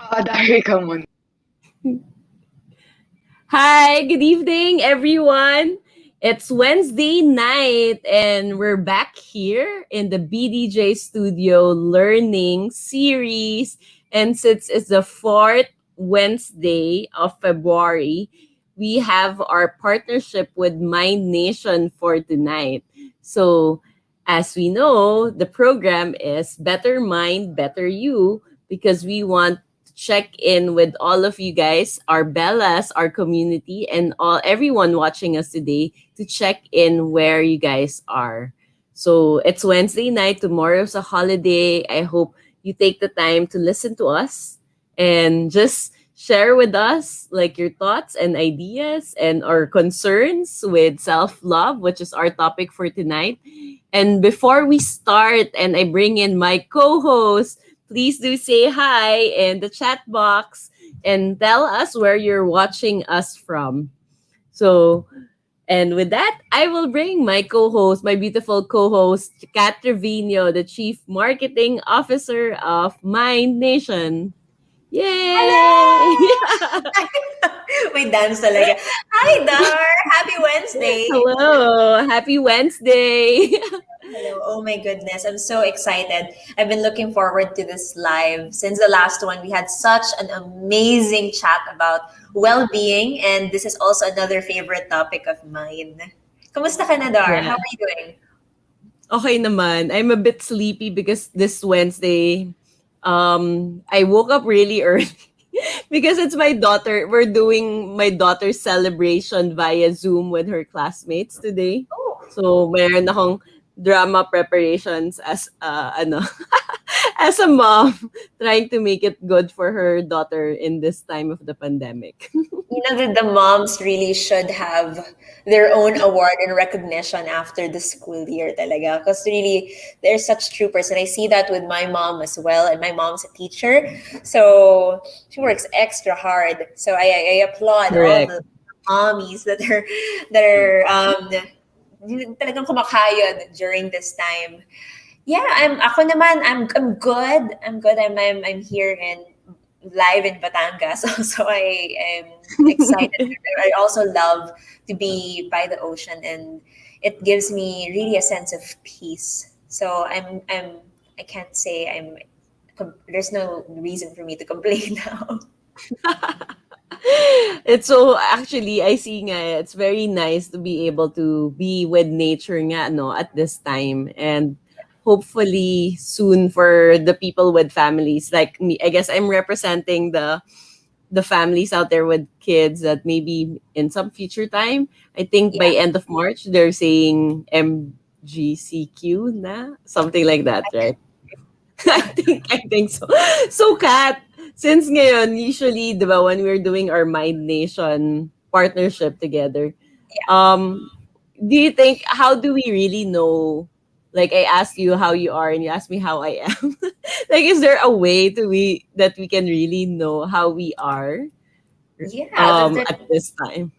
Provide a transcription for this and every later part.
Dahil ka muna. Hi, good evening, everyone. It's Wednesday night, and we're back here in the BDJ Studio Learning Series. And since it's the fourth Wednesday of February, we have our partnership with MindNation for tonight. So, as we know, the program is Better Mind, Better You, because we want check in with all of you guys, our Bellas, our community, and all everyone watching us today to check in where you guys are. So it's Wednesday night. Tomorrow's a holiday. I hope you take the time to listen to us and just share with us like your thoughts and ideas and our concerns with self-love, which is our topic for tonight. And before we start and I bring in my co-host, please do say hi in the chat box and tell us where you're watching us from. So, and with that, I will bring my co-host, my beautiful co-host, Kat Triviño, the Chief Marketing Officer of MindNation. Yay! Hello! May dance talaga. Hi, Dar! Happy Wednesday! Hello! Happy Wednesday! Hello. Oh my goodness. I'm so excited. I've been looking forward to this live. Since the last one, we had such an amazing chat about well-being, and this is also another favorite topic of mine. Kumusta ka na, Dar? Yeah. How are you doing? Okay naman. I'm a bit sleepy because this Wednesday, I woke up really early because it's my daughter. We're doing my daughter's celebration via Zoom with her classmates today. Oh, So, meron akong drama preparations as as a mom trying to make it good for her daughter in this time of the pandemic. you know that the moms really should have their own award and recognition after the school year talaga. Because really, they're such troopers. And I see that with my mom as well. And my mom's a teacher. So she works extra hard. So I applaud all Correct. the mommies that are talagang kumakayod during this time. Yeah, ako naman, I'm good. I'm good. I'm here in live in Batangas. So I am excited. I also love to be by the ocean, and it gives me really a sense of peace. So I can't say there's no reason for me to complain now. It's so actually I see nga it's very nice to be able to be with nature nga no at this time, and hopefully soon for the people with families like me. I guess I'm representing the families out there with kids that maybe in some future time, I think by Yeah. end of March they're saying MGCQ na something like that, right? I think so. So Kat, since ngayon, usually, di ba, when we're doing our Mind Nation partnership together, um, do you think, how do we really know, like I asked you how you are and you asked me how I am. Like, is there a way that we can really know how we are Yeah, at this time?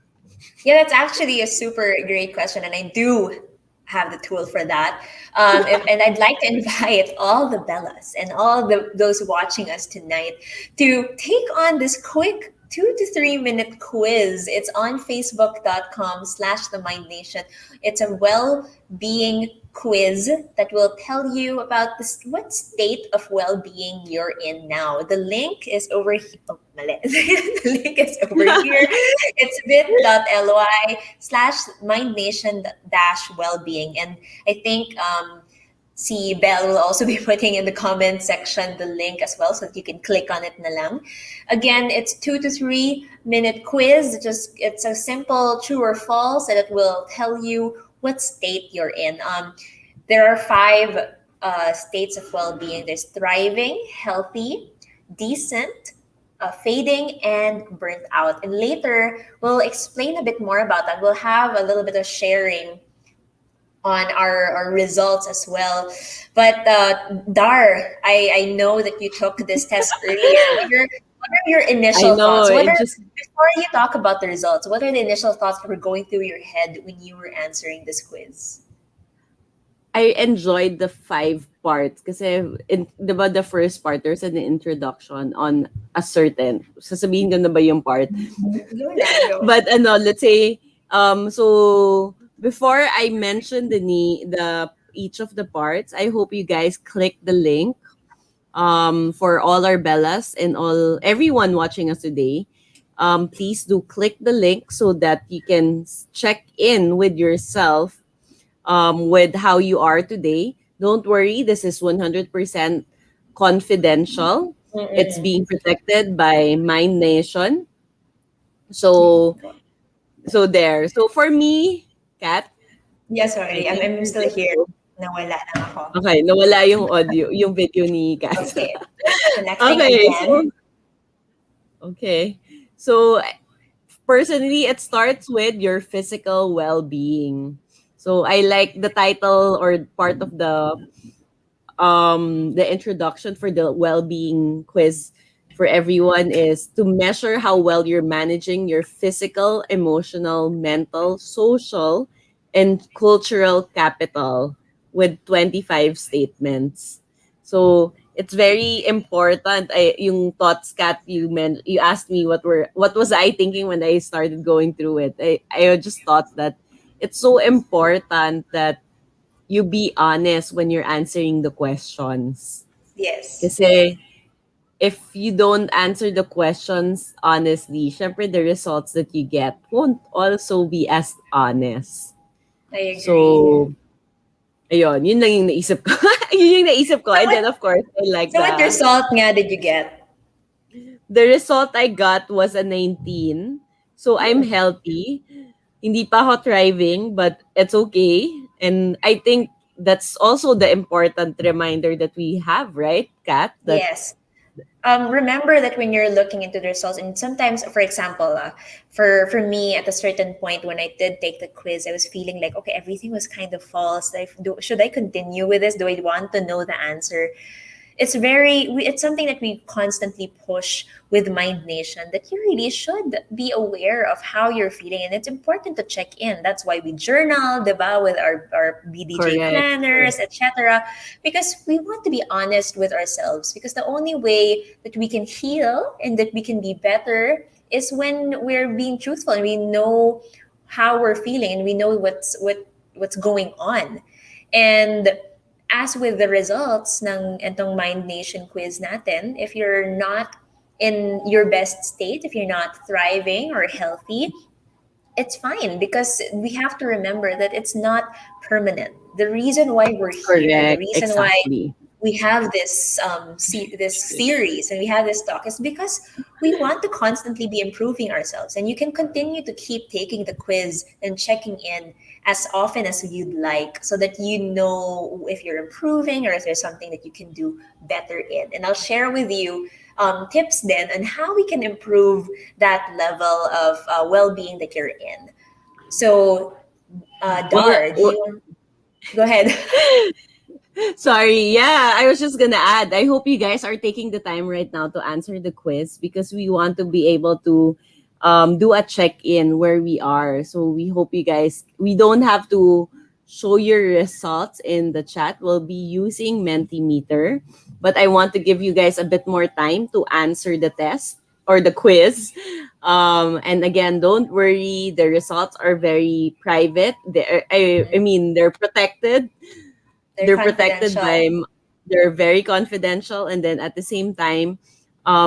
yeah, that's actually a super great question, and I do have the tool for that. And I'd like to invite all the Bellas and all those watching us tonight to take on this quick 2 to 3 minute quiz. It's on facebook.com/the Mind Nation. It's a well-being quiz that will tell you about this, what state of well-being you're in now. The link is over here. Oh, mali. The link is over here. It's bit.ly/, mindnation dash well-being. And I think si Belle will also be putting in the comment section the link as well, so that you can click on it na lang. Again, it's 2 to 3 minute quiz. It's a simple true or false, and it will tell you what state you're in. There are five states of well-being. There's thriving, healthy, decent, fading, and burnt out. And later, we'll explain a bit more about that. We'll have a little bit of sharing on our results as well. But Dar, I know that you took this test earlier. What are your I initial know, thoughts? it just Before you talk about the results, what are the initial thoughts that were going through your head when you were answering this quiz? I enjoyed the 5 parts kasi diba the first part there's an introduction on a certain sasabihin ko na ba yung part. Go lang, go. But ano, let's say so before I mention the each of the parts, I hope you guys click the link for all our Bellas and all everyone watching us today. Please do click the link so that you can check in with yourself with how you are today. Don't worry, this is 100% confidential. It's Mm-mm. being protected by MindNation. Yeah, So go. so there. So for me, Kat, Yeah, I sorry. think I'm you still here. Nawala lang ako. okay, nawala yung audio, yung video ni Kat. Okay. Connecting Okay, so again. okay. So personally, it starts with your physical well-being. So I like the title or part of the introduction for the well-being quiz for everyone is to measure how well you're managing your physical, emotional, mental, social, and cultural capital with 25 statements. So it's very important. Yung thoughts, Kat, you asked me what was I thinking when I started going through it. I just thought that it's so important that you be honest when you're answering the questions. Yes, Kasi if you don't answer the questions honestly, syempre the results that you get won't also be as honest. I agree. So, ayun, yun lang yung naisip ko. Yun yung naisip ko. So And what then, of course, I like so what result nga did you get? the result I got was a 19. So, I'm Hmm. healthy. Hindi pa ako thriving, but it's okay. And I think that's also the important reminder that we have, right, Kat? That Yes. Remember that when you're looking into the results, and sometimes, for example, for me, at a certain point when I did take the quiz, I was feeling like, okay, everything was kind of false. Should I continue with this? Do I want to know the answer? It's something that we constantly push with Mind Nation, that you really should be aware of how you're feeling, and it's important to check in. That's why we journal, diba, with our BDJ correct. planners, etc., because we want to be honest with ourselves, because the only way that we can heal and that we can be better is when we're being truthful and we know how we're feeling and we know what's going on. And as with the results ng itong Mind Nation quiz natin, if you're not in your best state, if you're not thriving or healthy, it's fine, because we have to remember that it's not permanent. The reason why we're here, the Correct. reason why Exactly. we have this series and we have this talk is because we want to constantly be improving ourselves, and you can continue to keep taking the quiz and checking in as often as you'd like, so that you know if you're improving or if there's something that you can do better in. And I'll share with you tips then on how we can improve that level of well-being that you're in. So Well, Dar, do you go ahead? sorry. Yeah, I was just gonna add. I hope you guys are taking the time right now to answer the quiz because we want to be able to do a check-in where we are. So we hope you guys. We don't have to show your results in the chat. We'll be using Mentimeter, but I want to give you guys a bit more time to answer the test or the quiz. And again, don't worry. The results are very private. I Mhm. mean, they're protected. They're They're protected by confidential. they're very confidential, and then at the same time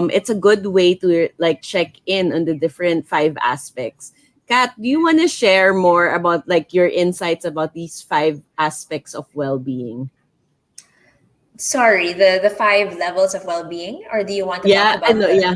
it's a good way to like check in on the different 5 aspects. Kat, do you want to share more about like your insights about these 5 aspects of well-being? Sorry, the 5 levels of well-being, or do you want to talk Yeah, I about know. the? Yeah,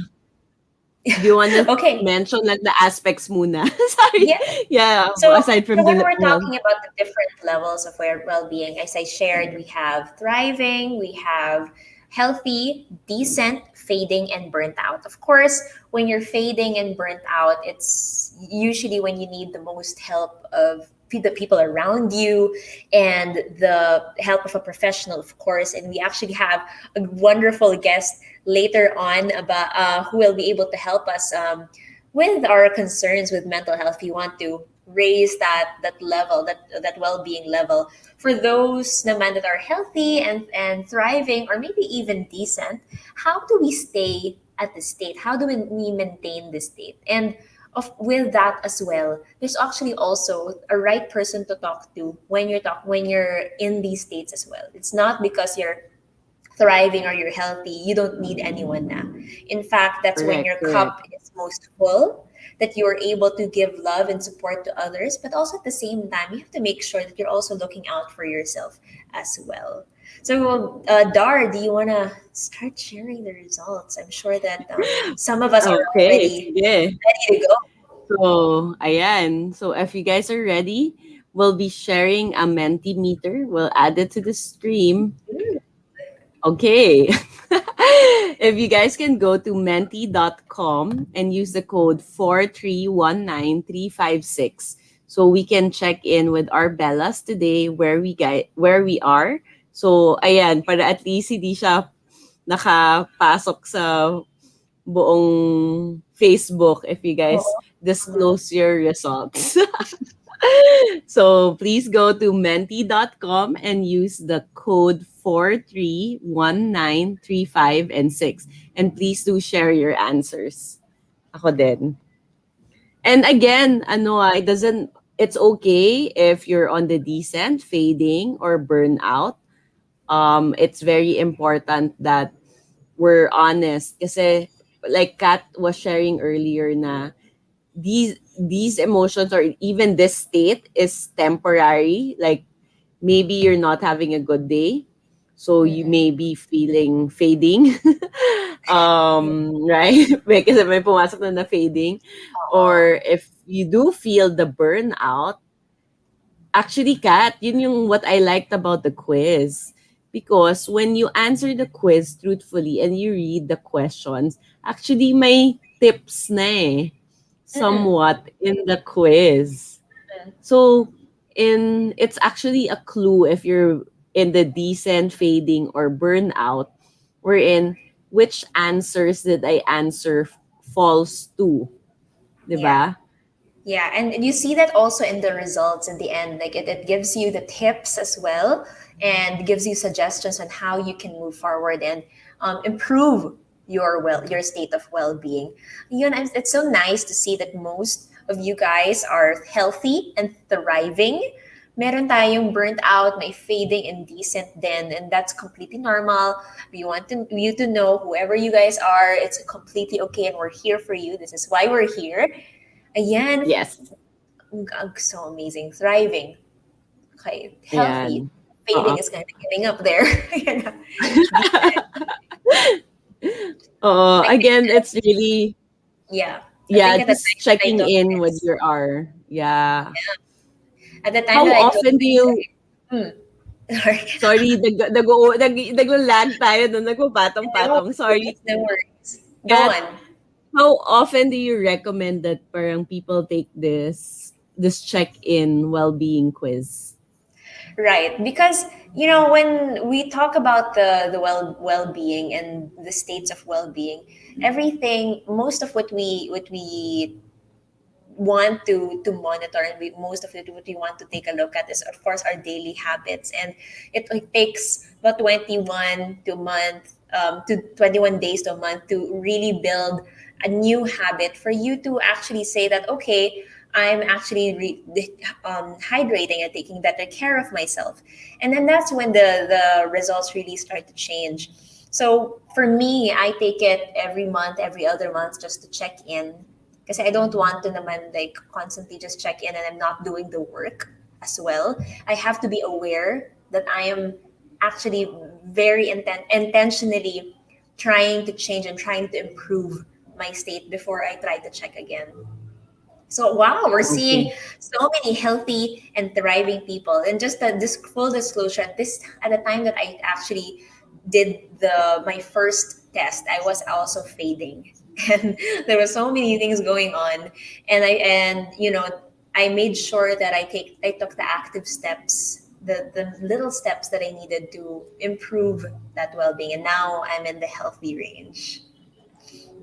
do you want to Okay, mention like the aspects muna? Sorry. yeah. Yeah, aside So from when the we're well. talking about the different levels of well-being, as I shared, we have thriving, we have healthy, decent, fading, and burnt out. Of course, when you're fading and burnt out, it's usually when you need the most help of the people around you and the help of a professional, of course. And we actually have a wonderful guest later on who will be able to help us with our concerns with mental health. We want to raise that level, that well-being level for those naman that are healthy and thriving, or maybe even decent. How do we stay at the state? How do we maintain the state? And with that as well, there's actually also a right person to talk to when you're in these states as well. It's not because you're thriving or you're healthy, you don't need anyone now. In fact, that's when Correct, your correct. cup is most full, that you are able to give love and support to others. But also at the same time, you have to make sure that you're also looking out for yourself as well. So, Dar, do you want to start sharing the results? I'm sure that some of us are Okay, already sige. ready to go. So, ayan. So, if you guys are ready, we'll be sharing a Mentimeter. We'll add it to the stream. Mm. Okay. If you guys can go to menti.com and use the code 4319356, so we can check in with our Bellas today where we are. So ayan, para at least hindi siya nakapasok sa buong Facebook if you guys Oo. Tama. disclose your results. So please go to menti.com and use the code 4319356 and 6. And please do share your answers. Ako din. And again, it doesn't it's okay if you're on the descent, fading or burnout. It's very important that we're honest kasi like Kat was sharing earlier na these emotions or even this state is temporary. Like maybe you're not having a good day, so you Mm-mm. may be feeling fading. Right? Kasi may pumasok na fading. Oo. Or if you do feel the burnout, actually, Kat, yun yung what I liked about the quiz. Because when you answer the quiz truthfully and you read the questions, actually may tips na Mm-mm. somewhat in the quiz. So it's actually a clue if you're in the descent, fading, or burnout, wherein which answers did I answer false to, Yeah. 'di ba? Yeah, and you see that also in the results in the end. Like it gives you the tips as well, and gives you suggestions on how you can move forward and improve your state of well-being. It's so nice to see that most of you guys are healthy and thriving. Meron tayong burnt out, may fading and decent then, and that's completely normal. We want you to know, whoever you guys are, it's completely okay, and we're here for you. This is why we're here. Ayan, Yes. so amazing. Thriving. Okay. Healthy. Ayan. Oo. Fading is kind of getting up there. Ayan. Decent. Oo. I think Again, that, it's really, yeah. I yeah, think at the just time that I checking took in with this, your R. Yeah. at the time How that I took often do this, you, sorry. sorry, naglalag tayo doon, No nagpapatong-patong. Sorry. worries, no worries. Go Kat, on. how often do you recommend that parang people take this check-in well-being quiz? Right, because when we talk about the well-being and the states of well-being, everything, most of what we want to monitor, and most of it what we want to take a look at is of course our daily habits, and it takes about 21 to month to 21 days to a month to really build a new habit for you to actually say that, okay, I'm actually hydrating and taking better care of myself, and then that's when the results really start to change. So for me, I take it every month, every other month, just to check in. Kasi I don't want to naman like constantly just check in and I'm not doing the work as well. I have to be aware that I am actually very intentionally trying to change and trying to improve my state before I try to check again. So wow, we're seeing Okay. so many healthy and thriving people. And just this full disclosure, at the time that I actually did the my first test, I was also fading, and there were so many things going on. And I made sure that I took the active steps, the little steps that I needed to improve that well being, and now I'm in the healthy range.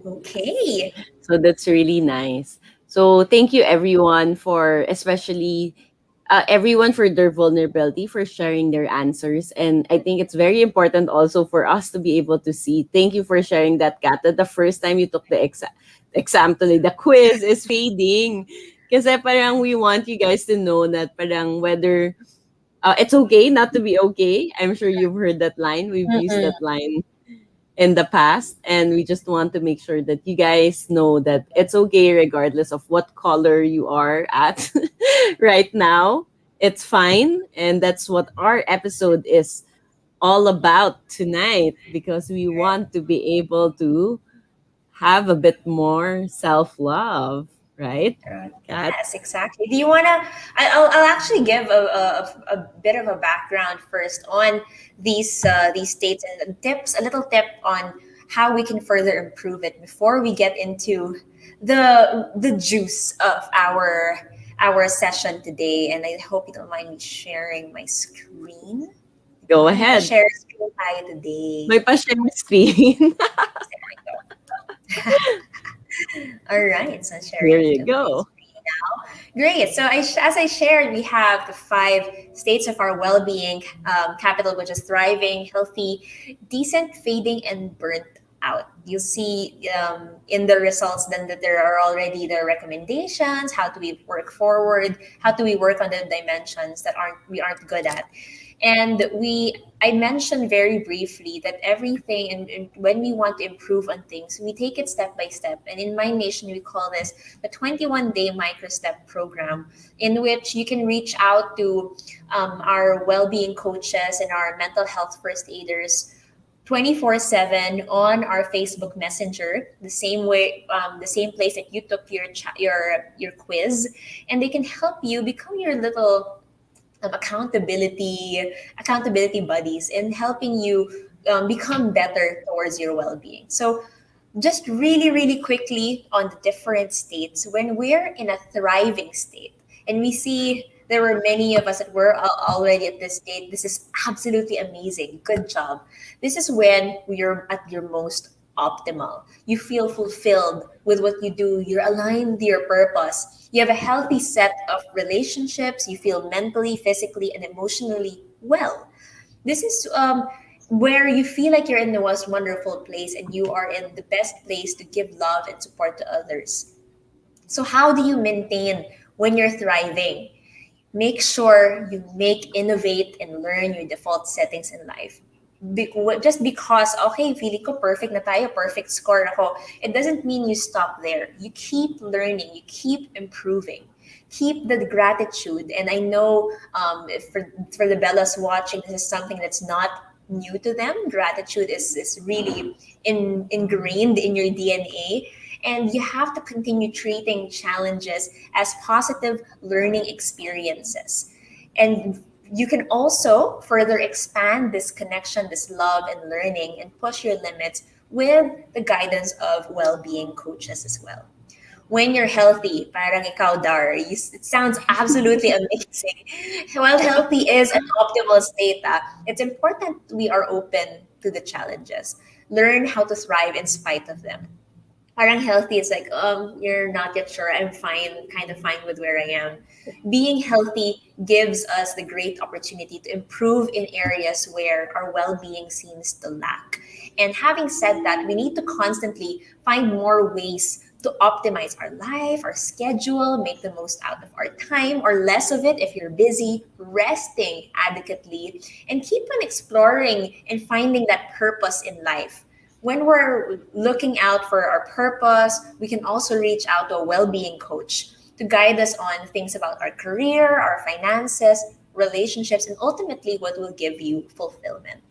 Okay. So that's really nice. So thank you everyone for, especially everyone, for their vulnerability, for sharing their answers. And I think it's very important also for us to be able to see. Thank you for sharing that, Kat, that the first time you took the exam today, the quiz is fading. Kasi parang we want you guys to know that parang whether it's okay not to be okay. I'm sure you've heard that line. We've used Mm-mm. that line in the past, and we just want to make sure that you guys know that it's okay regardless of what color you are at right now. It's fine, and that's what our episode is all about tonight, because we want to be able to have a bit more self-love, right, Kat? Yes, exactly. Do you wanna? I'll actually give a bit of a background first on these states and tips, a little tip on how we can further improve it before we get into the juice of our session today. And I hope you don't mind me sharing my screen. Go Go ahead, ahead. share screen tayo today. May pa-share screen. All right, so Here sharing you to my go. screen now. Great. So as I shared, we have the five states of our well-being capital, which is thriving, healthy, decent, fading, and burnt out. You'll see in the results then that there are already the recommendations. How do we work forward? How do we work on the dimensions that we aren't good at? And I mentioned very briefly that everything, and when we want to improve on things, we take it step by step. And in MindNation, we call this the 21-day Microstep Program, in which you can reach out to our well-being coaches and our mental health first aiders 24/7 on our Facebook Messenger, the same way, the same place that you took your quiz, and they can help you become your little accountability buddies in helping you become better towards your well-being. So just really really quickly on the different states, when we're in a thriving state, and we see there were many of us that were already at this state, this is absolutely amazing, good job. This is when you're at your most optimal. You feel fulfilled with what you do, you're aligned with your purpose, you have a healthy set of relationships, you feel mentally, physically, and emotionally well. This is where you feel like you're in the most wonderful place and you are in the best place to give love and support to others. So, how do you maintain when you're thriving? Make sure you innovate and learn your default settings in life. Just because, okay, feeling ko perfect na tayo, perfect score ako, it doesn't mean you stop there. You keep learning, you keep improving. Keep the gratitude. And I know for the Bellas watching, this is something that's not new to them. Gratitude is really ingrained in your DNA. And you have to continue treating challenges as positive learning experiences. And you can also further expand this connection, this love and learning, and push your limits with the guidance of well-being coaches as well. When you're healthy, parang ikaw, Dar, it sounds absolutely amazing. While healthy is an optimal state, it's important we are open to the challenges. Learn how to thrive in spite of them. Parang healthy is like, you're not yet sure, I'm fine, kind of fine with where I am. Being healthy gives us the great opportunity to improve in areas where our well-being seems to lack. And having said that, we need to constantly find more ways to optimize our life, our schedule, make the most out of our time or less of it if you're busy, resting adequately, and keep on exploring and finding that purpose in life. When we're looking out for our purpose, we can also reach out to a well-being coach to guide us on things about our career, our finances, relationships, and ultimately what will give you fulfillment.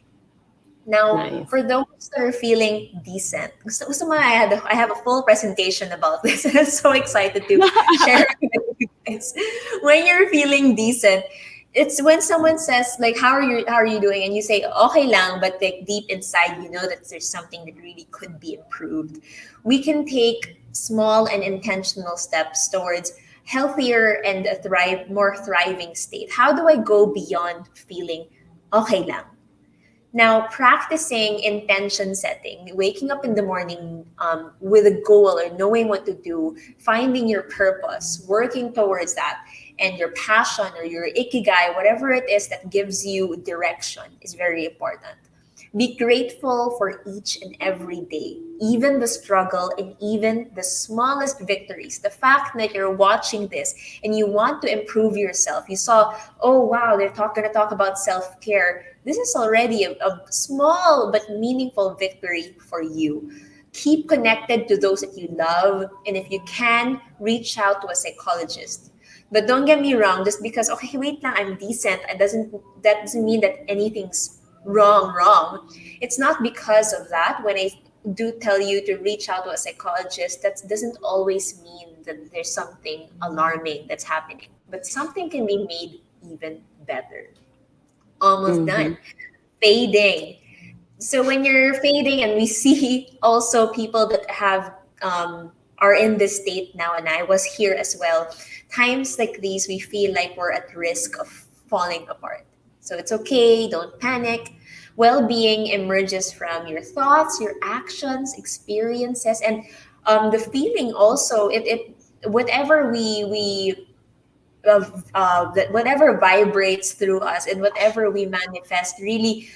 Now, Nice. for those that are feeling decent, gusto mo I have a full presentation about this. And I'm so excited to share it with you guys. When you're feeling decent, it's when someone says like, how are you doing, and you say okay lang, but like deep inside you know that there's something that really could be improved. We can take small and intentional steps towards healthier and a more thriving state. How do I go beyond feeling okay lang? Now, practicing intention setting, waking up in the morning with a goal or knowing what to do, finding your purpose, working towards that, and your passion or your ikigai, whatever it is that gives you direction, is very important. Be grateful for each and every day, even the struggle and even the smallest victories. The fact that you're watching this and you want to improve yourself. You saw, oh wow, going to talk about self care. This is already a small but meaningful victory for you. Keep connected to those that you love, and if you can, reach out to a psychologist. But don't get me wrong, just because okay, wait lang, I'm decent, that doesn't mean that anything's wrong. It's not because of that. When I do tell you to reach out to a psychologist, that doesn't always mean that there's something alarming that's happening, but something can be made even better. Almost done. Mm-hmm. Fading. So when you're fading, and we see also people that have are in this state now, and I was here as well. Times like these, we feel like we're at risk of falling apart. So it's okay, don't panic. Well-being emerges from your thoughts, your actions, experiences, and the feeling also. It whatever we that whatever vibrates through us and whatever we manifest really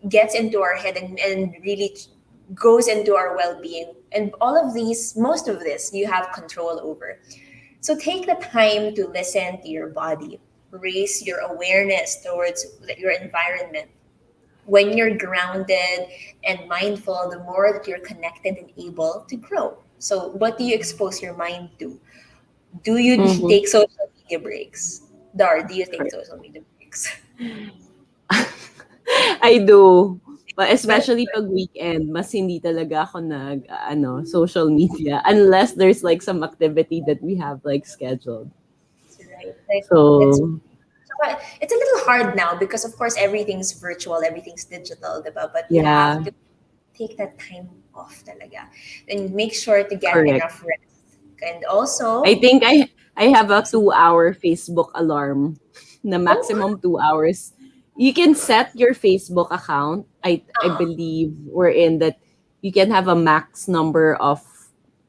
gets into our head, and really goes into our well-being, and all of these, most of this you have control over. So take the time to listen to your body, raise your awareness towards your environment. When you're grounded and mindful, the more that you're connected and able to grow. So what do you expose your mind to? Do you Mm-hmm. take social media breaks? Dar, do you take Correct. social media breaks? I do. But That's especially pag weekend, mas hindi talaga ako social media unless there's like some activity that we have like scheduled. right. Like it's So, it's a little hard now because of course everything's virtual, everything's digital, diba? But you have yeah, to take that time off talaga. And make sure to get correct. enough rest. And I also, think I have a 2-hour Facebook alarm na oh, maximum 2 hours. You can set your Facebook account. I uh, believe we're in that you can have a max number of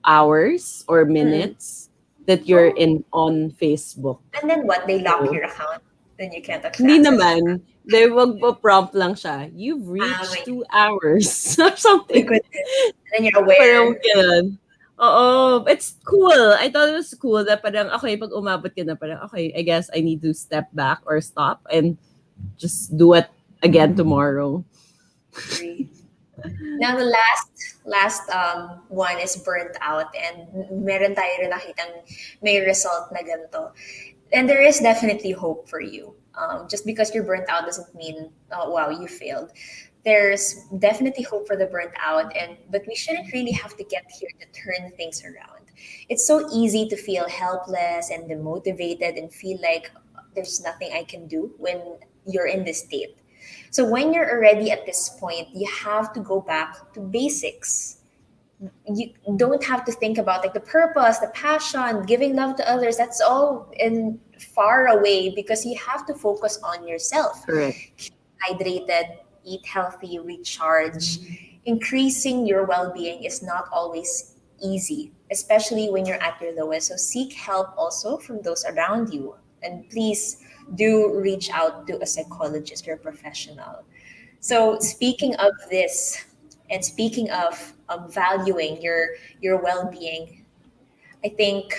hours or mm-mm. minutes that you're Oh, in on Facebook. and then what? They lock So, your account, then you can't hindi access. naman. They prompt lang siya. You've My, reached 2 hours or my something. goodness. And then you're Parang aware. gano'n. Oo, it's cool. I thought it was cool na parang, okay, pag umabot ka na, parang, okay, I guess I need to step back or stop and just do it again tomorrow. Agree. Now the last one is burnt out, and meron tayo rin nakitang may result na ganito. And there is definitely hope for you. Just because you're burnt out doesn't mean, oh wow, you failed. There's definitely hope for the burnt out, and but we shouldn't really have to get here to turn things around. It's so easy to feel helpless and demotivated and feel like there's nothing I can do when you're in this state. So when you're already at this point, you have to go back to basics. You don't have to think about like the purpose, the passion, giving love to others. That's all in far away because you have to focus on yourself. Correct. Keep hydrated, eat healthy, recharge. Increasing your well-being is not always easy, especially when you're at your lowest. So seek help also from those around you. And please do reach out to a psychologist or a professional. So speaking of this, and speaking of valuing your well-being, I think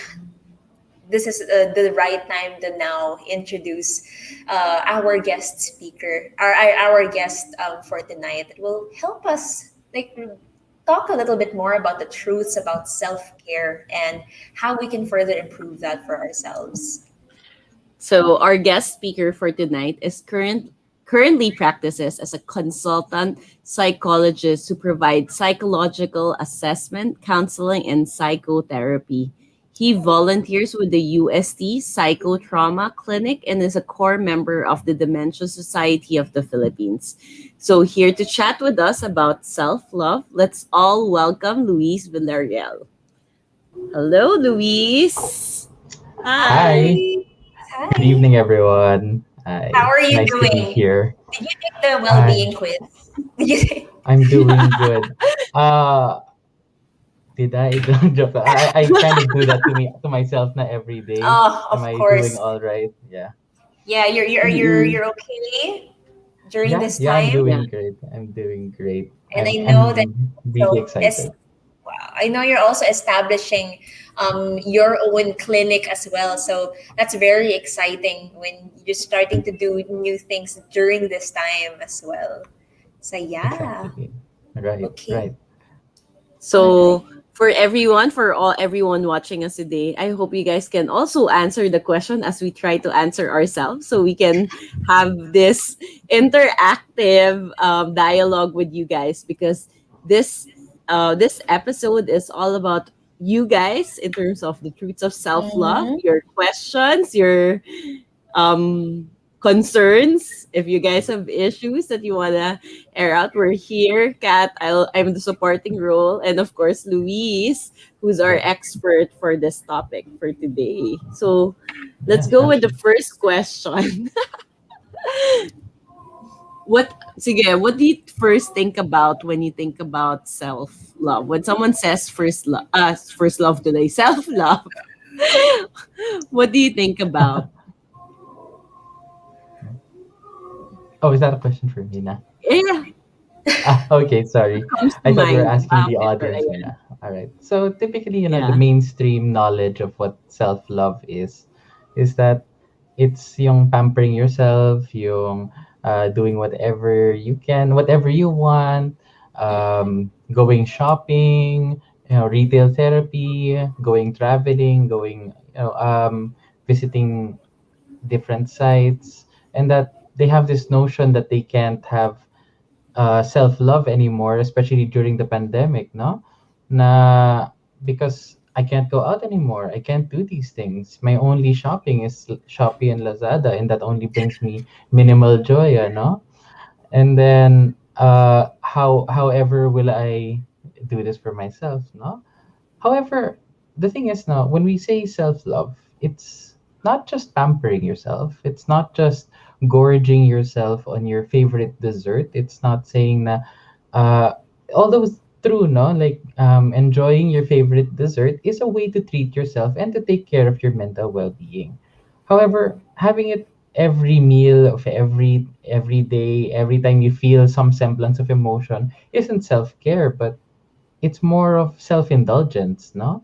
this is the right time to now introduce our guest speaker, our guest for tonight that will help us like talk a little bit more about the truths about self-care and how we can further improve that for ourselves. So our guest speaker for tonight is currently practices as a consultant psychologist who provides psychological assessment, counseling, and psychotherapy. He volunteers with the UST Psychotrauma Clinic and is a core member of the Dementia Society of the Philippines. So here to chat with us about self-love, let's all welcome Luis Villarroel. Hello, Luis. Hi, Hi. good Hi. evening, everyone. How are It's you nice to be doing? here. Did you take the I well-being quiz? Did you take? I'm doing good. Uh did I don't joke. I kind of do that to me to myself na every day. Oh, Am of I doing course. all right? Yeah. Yeah, Mm-mm. you're okay during Yeah, this yeah, I'm time, Yeah. doing great. I'm doing great. and I know that I'm really so excited. wow, I know you're also establishing your own clinic as well. So that's very exciting when you're starting to do new things during this time as well. So yeah, Exactly. Right, okay, right. all right. So for everyone, for all everyone watching us today, I hope you guys can also answer the question as we try to answer ourselves, so we can have this interactive dialogue with you guys, because this this episode is all about you guys in terms of the truths of self love, Mm-hmm. your questions, your concerns. If you guys have issues that you wanna air out, we're here. Kat, I'm the supporting role, and of course Luis, who's our Right. expert for this topic for today. So let's Yeah, go with the actually. first question. What do you first think about when you think about self love? When someone says first love today, self love. What do you think about? Oh, is that a question for me na? Yeah, Ah, okay, sorry. comes to I thought you were mind asking about the it. But audience yeah, muna. All right. So typically, the yeah. mainstream knowledge of what self-love is that it's yung pampering yourself, yung doing whatever you can, whatever you want, going shopping, retail therapy, going traveling, going, visiting different sites, and that they have this notion that they can't have self-love anymore, especially during the pandemic, no? Na because I can't go out anymore. I can't do these things. My only shopping is Shopee and Lazada, and that only brings me minimal joy, no? And then however will I do this for myself, no? However, the thing is now, when we say self love, it's not just pampering yourself. It's not just gorging yourself on your favorite dessert. It's not saying that, uh, although it's true, no? Like, enjoying your favorite dessert is a way to treat yourself and to take care of your mental well being. However, having it every meal of every day, every time you feel some semblance of emotion, isn't self care, but it's more of self-indulgence, no?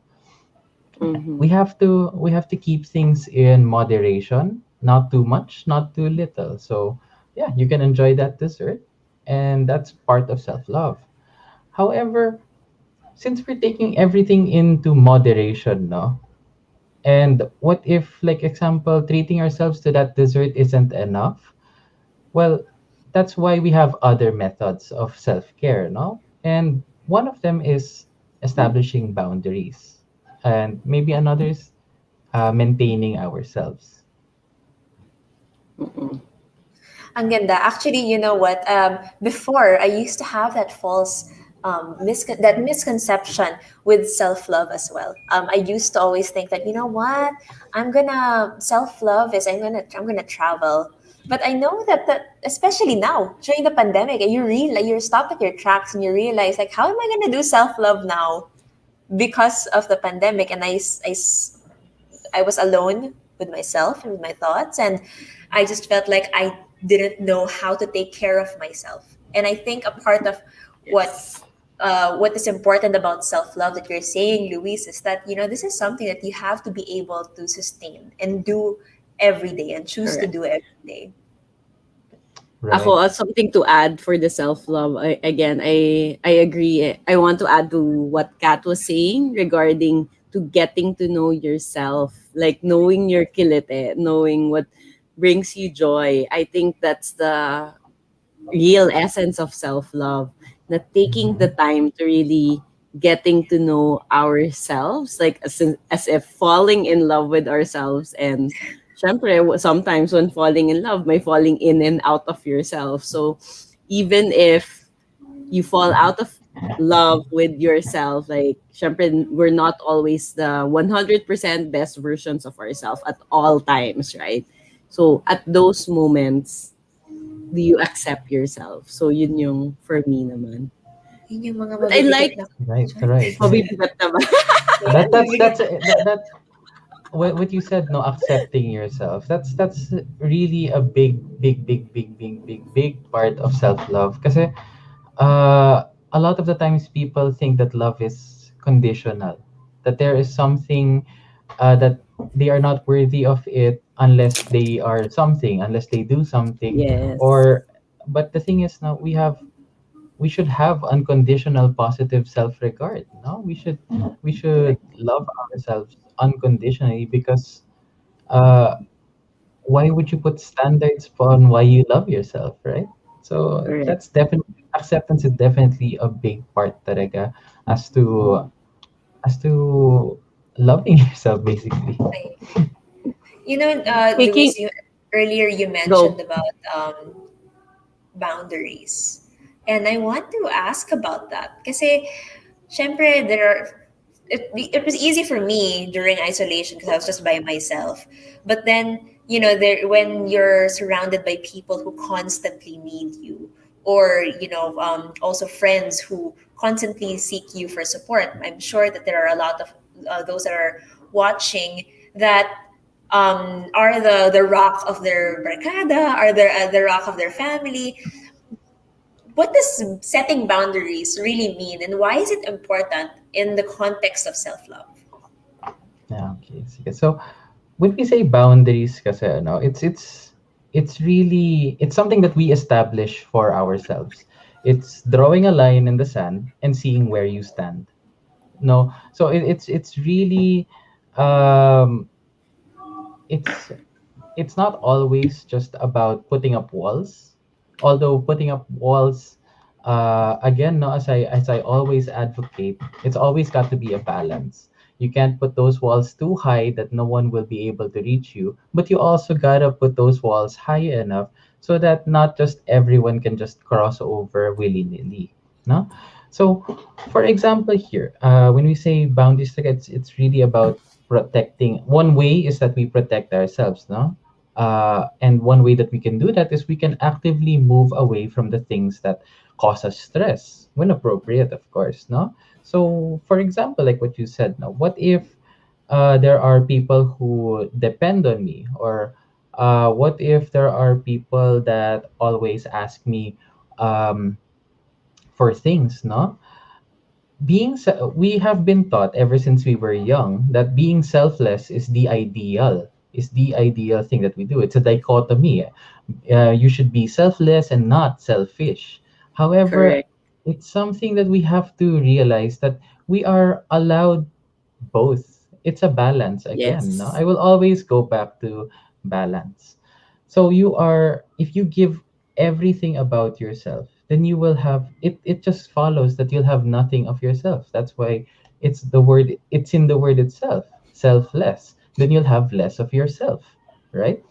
Mm-hmm. We have to keep things in moderation, not too much, not too little. So yeah, you can enjoy that dessert, and that's part of self-love. However, since we're taking everything into moderation, no? And what if, like example, treating ourselves to that dessert isn't enough? Well, that's why we have other methods of self-care, no? And one of them is establishing boundaries. And maybe another is maintaining ourselves. Mm-mm. Ang ganda. Actually, you know what? Before, I used to have that false, that misconception with self-love as well. I used to always think that, you know what? Self-love is I'm gonna travel. But I know that especially now during the pandemic, and you stop at your tracks and you realize like, how am I gonna do self-love now because of the pandemic? And I was alone with myself and with my thoughts, and I just felt like I didn't know how to take care of myself. And I think a part of what Yes, what is important about self-love that you're saying, Luis, is that this is something that you have to be able to sustain and do every day and choose to correct. do every day. Right. Ako, something to add for the self-love. I agree. I want to add to what Kat was saying regarding to getting to know yourself, like knowing your kilite, knowing what brings you joy. I think that's the real essence of self-love, na taking the Mm-hmm. time to really getting to know ourselves, like as if falling in love with ourselves. And syempre, sometimes when falling in love, may falling in and out of yourself. So even if you fall out of love with yourself, like syempre, we're not always the 100% best versions of ourselves at all times, right? So at those moments, do you accept yourself? So yun yung for me naman. Yun yung mga But I mabibigat like na Right, question. right, right. mabibigat na ba? Yeah, mabibigat. That what you said, no, accepting yourself. That's really a big part of self love. Because a lot of the times people think that love is conditional, that there is something that they are not worthy of it unless they are something, unless they do something, Yes, or but the thing is, now we should have unconditional positive self-regard. No, we should correct, love ourselves unconditionally, because uh why would you put standards on why you love yourself, right? So correct. that's definitely, acceptance is definitely a big part talaga, as to as to loving yourself, basically. I agree. You know, Taking Luis, earlier you mentioned go. about boundaries. And I want to ask about that. Kasi, syempre, it was easy for me during isolation because I was just by myself. But then, when you're surrounded by people who constantly need you, or, also friends who constantly seek you for support, I'm sure that there are a lot of those that are watching that are the rock of their barkada, are the rock of their family. What does setting boundaries really mean, and why is it important in the context of self-love? Yeah, okay. Sige. So when we say boundaries, kasi ano, it's really, it's something that we establish for ourselves. It's drawing a line in the sand and seeing where you stand. No, so it's really, um it's it's not always just about putting up walls. Although putting up walls, again, no, as I always advocate, it's always got to be a balance. You can't put those walls too high that no one will be able to reach you, but you also gotta put those walls high enough so that not just everyone can just cross over willy nilly. No, so for example, here, when we say boundaries, like, it's really about protecting. One way is that we protect ourselves, no? And one way that we can do that is we can actively move away from the things that cause us stress when appropriate, of course, no? So for example, like what you said, no, what if there are people who depend on me, or what if there are people that always ask me um, for things, no? We have been taught ever since we were young that being selfless is the ideal thing that we do. It's a dichotomy. You should be selfless and not selfish. However, Correct. it's something that we have to realize that we are allowed both. It's a balance again. No? Yes. I will always go back to balance. So if you give everything about yourself, then you will have it. It just follows that you'll have nothing of yourself. That's why it's in the word itself, selfless. Then you'll have less of yourself, right?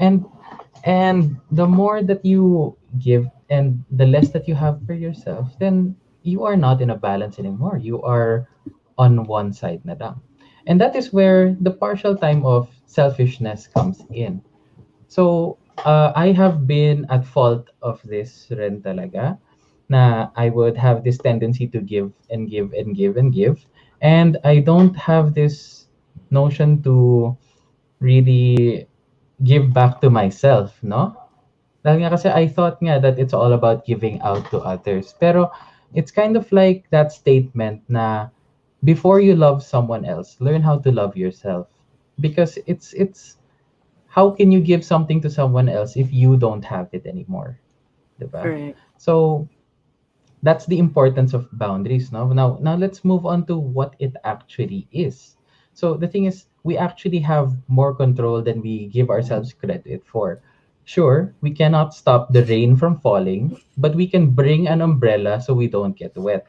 And the more that you give and the less that you have for yourself, then you are not in a balance anymore. You are on one side na lang. And that is where the partial time of selfishness comes in. So, I have been at fault of this rin talaga, na I would have this tendency to give and give and give and give. And I don't have this notion to really give back to myself, no? Dahil nga kasi I thought nga that it's all about giving out to others. Pero it's kind of like that statement na before you love someone else, learn how to love yourself. Because it's how can you give something to someone else if you don't have it anymore? Diba? Correct. So that's the importance of boundaries. Now let's move on to what it actually is. So the thing is, we actually have more control than we give ourselves credit for. Sure, we cannot stop the rain from falling, but we can bring an umbrella so we don't get wet,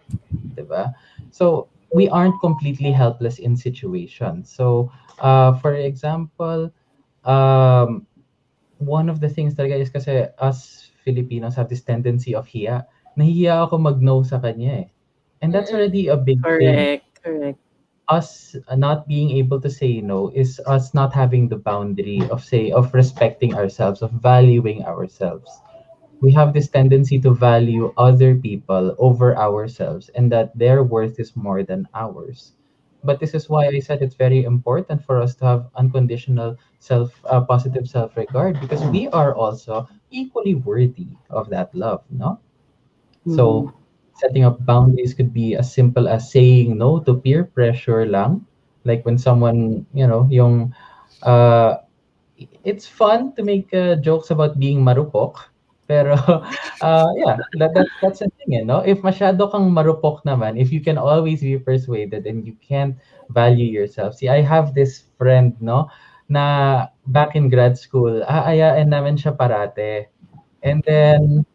diba? So we aren't completely helpless in situations. So for example, um, one of the things talaga is kasi us Filipinos have this tendency of nahihiya ako mag-no sa kanya eh. And that's Mm-mm. already a big thing. Correct. Correct. us not being able to say no is us not having the boundary of say of respecting ourselves, of valuing ourselves. We have this tendency to value other people over ourselves and that their worth is more than ours. But this is why I said it's very important for us to have unconditional positive self regard, because we are also equally worthy of that love, no? Mm-hmm. So setting up boundaries could be as simple as saying no to peer pressure lang. Like when someone, yung uh, it's fun to make jokes about being marupok. Pero yeah, that's the thing, no? If masyado kang marupok naman, if you can always be persuaded and you can't value yourself. See, I have this friend, no, na back in grad school, aayaan namin siya parate. And then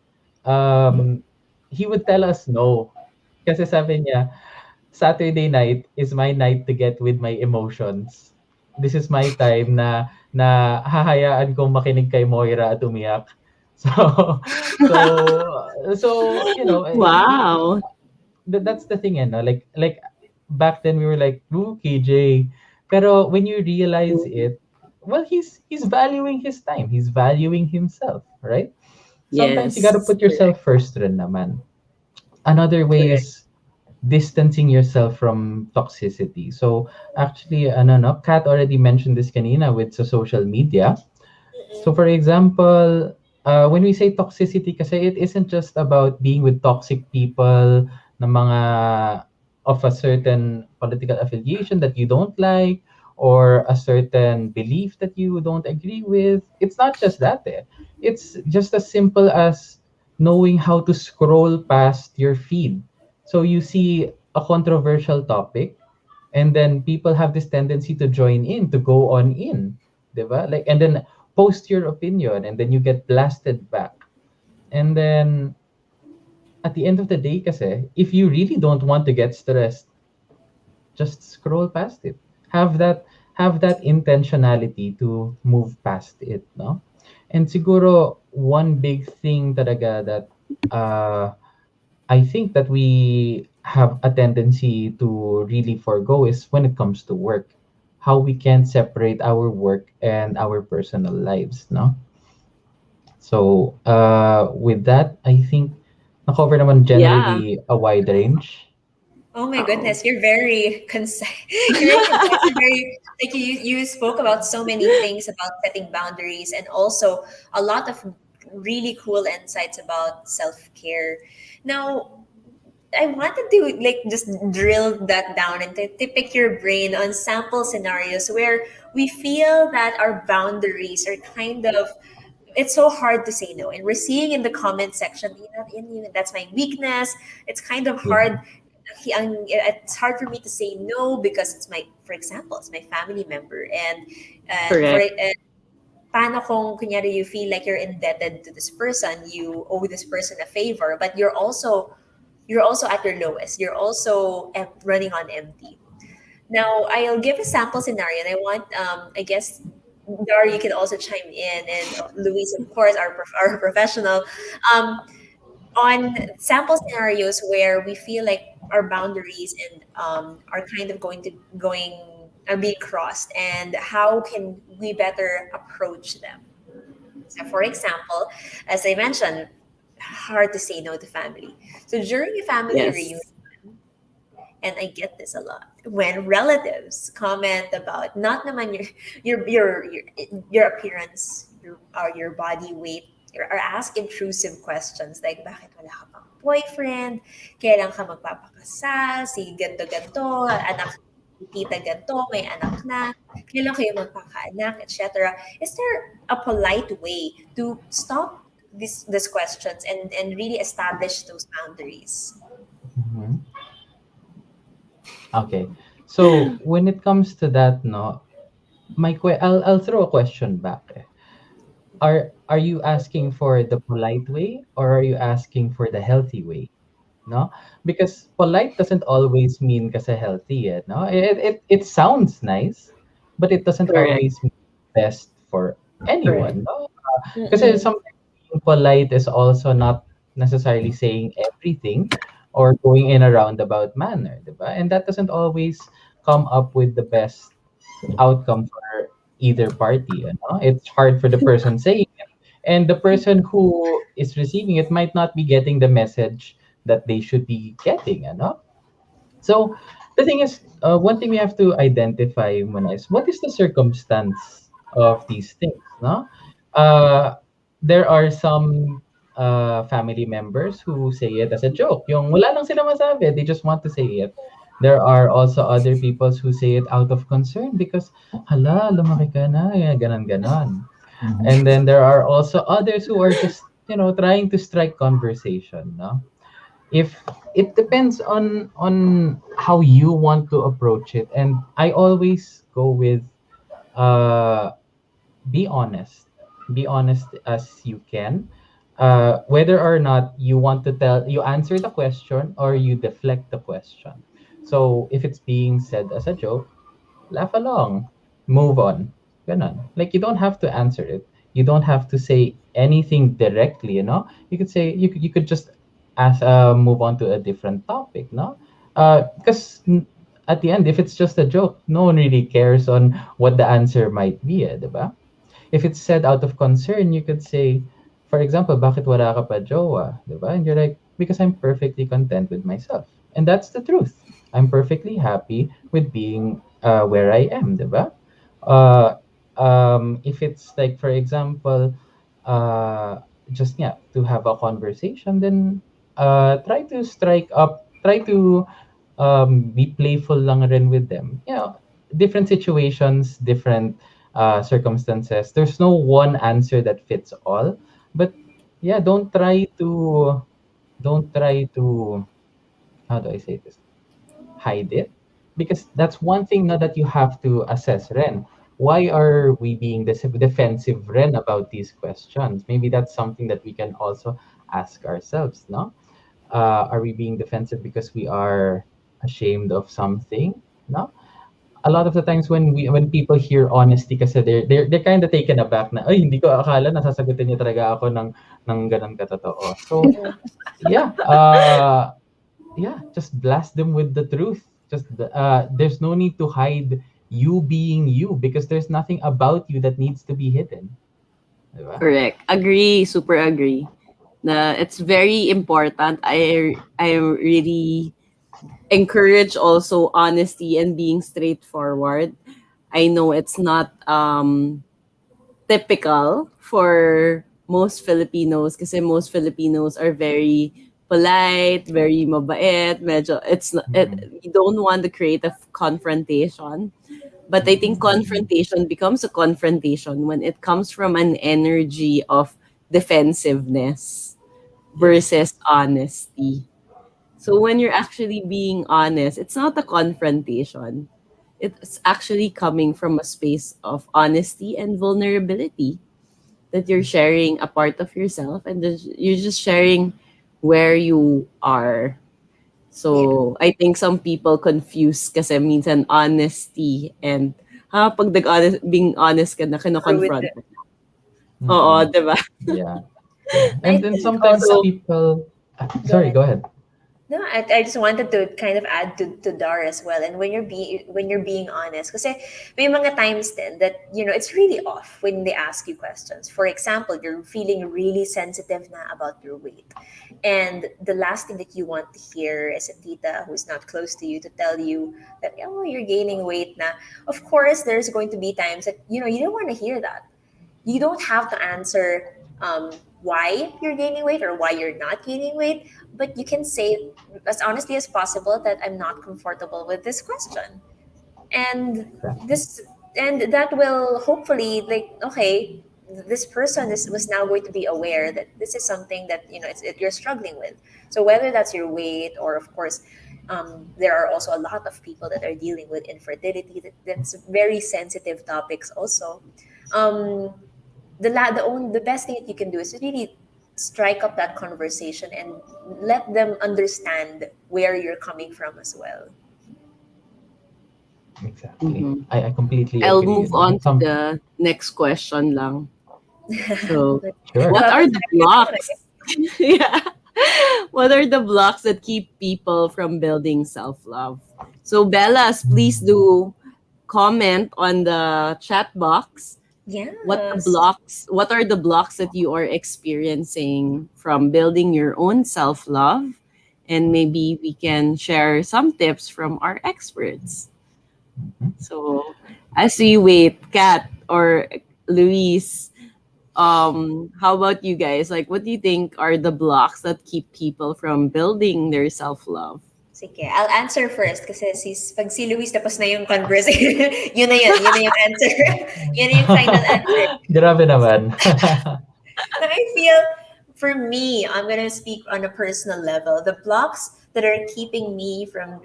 um he would tell us no. Kasi sabi niya, Saturday night is my night to get with my emotions. This is my time na hahayaan kong makinig kay Moira at umiyak. So so Wow. that's the thing, like back then we were like, ooh, KJ. Pero when you realize it, well, he's valuing his time. He's valuing himself, right? Sometimes you gotta Yes. put yourself first rin naman. Another way Correct. is distancing yourself from toxicity. So actually, ano no, Kat already mentioned this kanina with sa social media. So for example, when we say toxicity, kasi it isn't just about being with toxic people na mga of a certain political affiliation that you don't like, or a certain belief that you don't agree with. It's not just that. It's just as simple as knowing how to scroll past your feed. So you see a controversial topic, and then people have this tendency to join in, to go on in, 'di ba? Like, and then post your opinion, and then you get blasted back. And then at the end of the day, kasi if you really don't want to get stressed, just scroll past it. Have that intentionality to move past it, no? And siguro one big thing talaga that uh I think that we have a tendency to really forego is when it comes to work, how we can separate our work and our personal lives, no? So, with that, I think na-cover naman Yeah. generally a wide range. Oh my Oh. goodness, you're very concise. You're very concise. You're very like you spoke about so many things about setting boundaries and also a lot of really cool insights about self-care. Now, I wanted to like just drill that down and to pick your brain on sample scenarios where we feel that our boundaries are kind of it's so hard to say no. And we're seeing in the comment section, that's my weakness. It's kind of Yeah. hard. It's hard for me to say no because it's my, for example, it's my family member. And for Correct. paano kung kunyari you feel like you're indebted to this person, you owe this person a favor, but you're also at your lowest. You're also running on empty. Now, I'll give a sample scenario, and I want, I guess, Dar, you can also chime in, and Louise, of course, our professional, um, on sample scenarios where we feel like our boundaries and are kind of going are being crossed, and how can we better approach them? So, for example, as I mentioned, hard to say no to family. So during a family reunion, Yes. and I get this a lot when relatives comment about not naman your appearance, your body weight, or ask intrusive questions like bakit wala ka pang boyfriend, kailan ka magpapakasal, si ganto ganto, anak si tita ganto, may anak na, kailan kayo magpakaanak, etc. Is there a polite way to stop these questions and really establish those boundaries? Mhm. Okay. So when it comes to that, no, I'll throw a question back. Are you asking for the polite way, or are you asking for the healthy way? No, because polite doesn't always mean kasi healthy. No, it sounds nice, but it doesn't Correct. always mean best for Correct. anyone. No, because Mm-mm. sometimes being polite is also not necessarily saying everything or going in a roundabout manner, diba? And that doesn't always come up with the best outcome for either party. It's hard for the person saying it, and the person who is receiving it might not be getting the message that they should be getting. So the thing is, one thing we have to identify muna is what is the circumstance of these things, no? Uh, there are some family members who say it as a joke. Yung wala lang sila masabi, they just want to say it. There are also other people who say it out of concern because, hala, lumaki ka na, ganon, ganon. And then there are also others who are just, trying to strike conversation, no? If it depends on how you want to approach it, and I always go with uh be honest, be honest as you can, whether or not you want to tell you answer the question or you deflect the question. So if it's being said as a joke, laugh along, move on. Ganon. Like, you don't have to answer it. You don't have to say anything directly, You could say you could just ask move on to a different topic, no? Because at the end, if it's just a joke, no one really cares on what the answer might be, 'di ba? If it's said out of concern, you could say, for example, bakit wala ka pa jowa? Diba? And you're like, because I'm perfectly content with myself. And that's the truth. I'm perfectly happy with being where I am, diba? Uh, if it's like, for example, uh, just yeah, to have a conversation, then try to be playful lang rin with them. Different situations, different circumstances. There's no one answer that fits all. But yeah, don't try to how do I say this? Hide it, because that's one thing now that you have to assess, Ren. Why are we being defensive, Ren, about these questions? Maybe that's something that we can also ask ourselves, no? Are we being defensive because we are ashamed of something? No. A lot of the times when people hear honesty, kasi they're kind of taken aback na, ay, hindi ko akala nasasagutin niya talaga ako ng ganun katotoo. So yeah, yeah, just blast them with the truth. There's no need to hide you being you, because there's nothing about you that needs to be hidden. Diba? Correct. Agree. Super agree. Na it's very important. I really encourage also honesty and being straightforward. I know it's not typical for most Filipinos kasi most Filipinos are very polite, very mabait, medyo Mhm. you don't want to create a confrontation. But I think confrontation becomes a confrontation when it comes from an energy of defensiveness Yes. versus honesty. So when you're actually being honest, it's not a confrontation. It's actually coming from a space of honesty and vulnerability that you're sharing a part of yourself and you're just sharing where you are. Yeah. So I think some people confuse kasi minsan honesty and pag being honest ka na Rude. kino-confront mo. Oo, Mm-mm. 'di ba? Yeah. Yeah. I And then think sometimes So also, people go sorry, ahead. go ahead. No, I just wanted to kind of add to Dar as well. And when you're being honest, kasi may mga times then that it's really off when they ask you questions. For example, you're feeling really sensitive na about your weight, and the last thing that you want to hear is a tita who's not close to you to tell you that you're gaining weight na. Of course, there's going to be times that you don't want to hear that. You don't have to answer why you're gaining weight or why you're not gaining weight, but you can say as honestly as possible that I'm not comfortable with this question. And Exactly. this and that will hopefully, like, okay, this person was now going to be aware that this is something that you're struggling with. So whether that's your weight, or of course, there are also a lot of people that are dealing with infertility. That's very sensitive topics also. um, the best thing that you can do is really strike up that conversation and let them understand where you're coming from as well. Exactly. mhm. I completely I'll agree, move on to Some the next question lang. So, But sure. what habang are the tayo, blocks? Yeah. What are the blocks that keep people from building self love? So, Bellas, please do comment on the chat box. Yes. What are the blocks that you are experiencing from building your own self love? And maybe we can share some tips from our experts. Mhm. So, as we wait, Kat or Luis, how about you guys? Like, what do you think are the blocks that keep people from building their self love? Sige, I'll answer first kasi pag si Luis tapos na yung conversation, yun na yung answer. Yun na yung final answer. Grabe naman. But I feel for me, I'm gonna speak on a personal level. The blocks that are keeping me from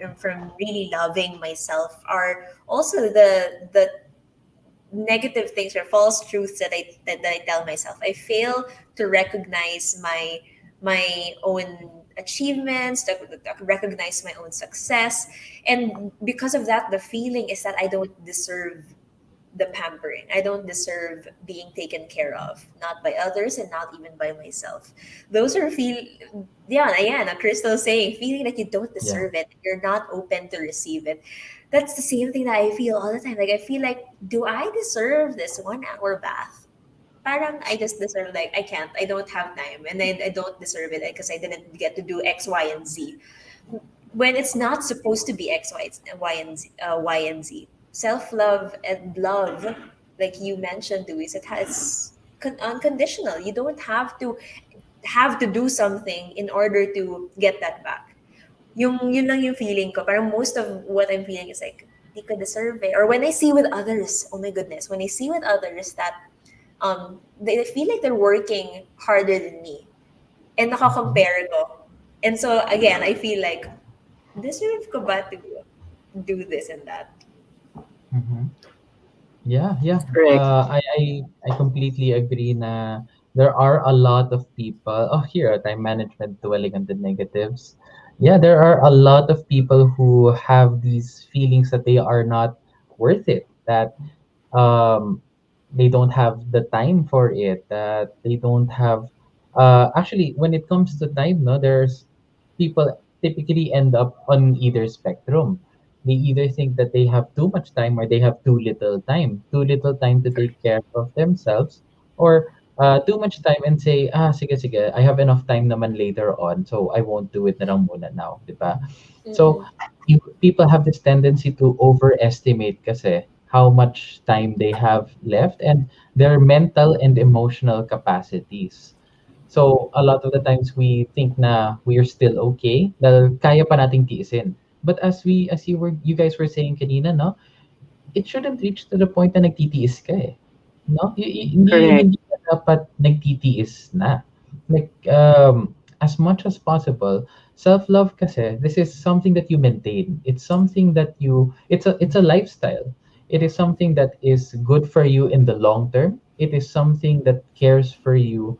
really loving myself are also the negative things or false truths that I tell myself. I fail to recognize my own achievements, to recognize my own success, and because of that, the feeling is that I don't deserve the pampering. I don't deserve being taken care of, not by others and not even by myself. Those are yeah, a Crystal saying, feeling that you don't Yeah. deserve it, you're not open to receive it. That's the same thing that I feel all the time. Like I feel like, do I deserve this 1 hour bath? Parang I just deserve, like I can't. I don't have time, and I don't deserve it because I didn't get to do X, Y, and Z when it's not supposed to be X, Y, and Z. Self love and love, like you mentioned, Luis, it has unconditional. You don't have to do something in order to get that back. Yun lang yung feeling ko. Parang most of what I'm feeling is like, di ko deserve it. Or when I see with others, oh my goodness, when I see with others that they feel like they're working harder than me and Mhm. nakakompare ko. And so again, I feel like deserve ko ba to do this and that? Mhm. Yeah, yeah. Correct. I completely agree na there are a lot of people. Oh, here, time management dwelling on the negatives. Yeah, there are a lot of people who have these feelings that they are not worth it, that they don't have the time for it, that they don't have actually when it comes to time, no, there's people typically end up on either spectrum. They either think that they have too much time or they have too little time to take care of themselves, or too much time and say, sige, sige, I have enough time naman later on, so I won't do it na lang muna now, di ba? So, Mm-mm. people have this tendency to overestimate kasi how much time they have left and their mental and emotional capacities. So, a lot of the times we think na we are still okay, dahil kaya pa nating tiisin. But as you guys were saying kanina, no, it shouldn't reach to the point na nagtitiis ka eh. No? Correct. Hindi ka dapat nagtitiis na. Like, as much as possible, self-love kasi, this is something that you maintain. It's something that it's a lifestyle. It is something that is good for you in the long term. It is something that cares for you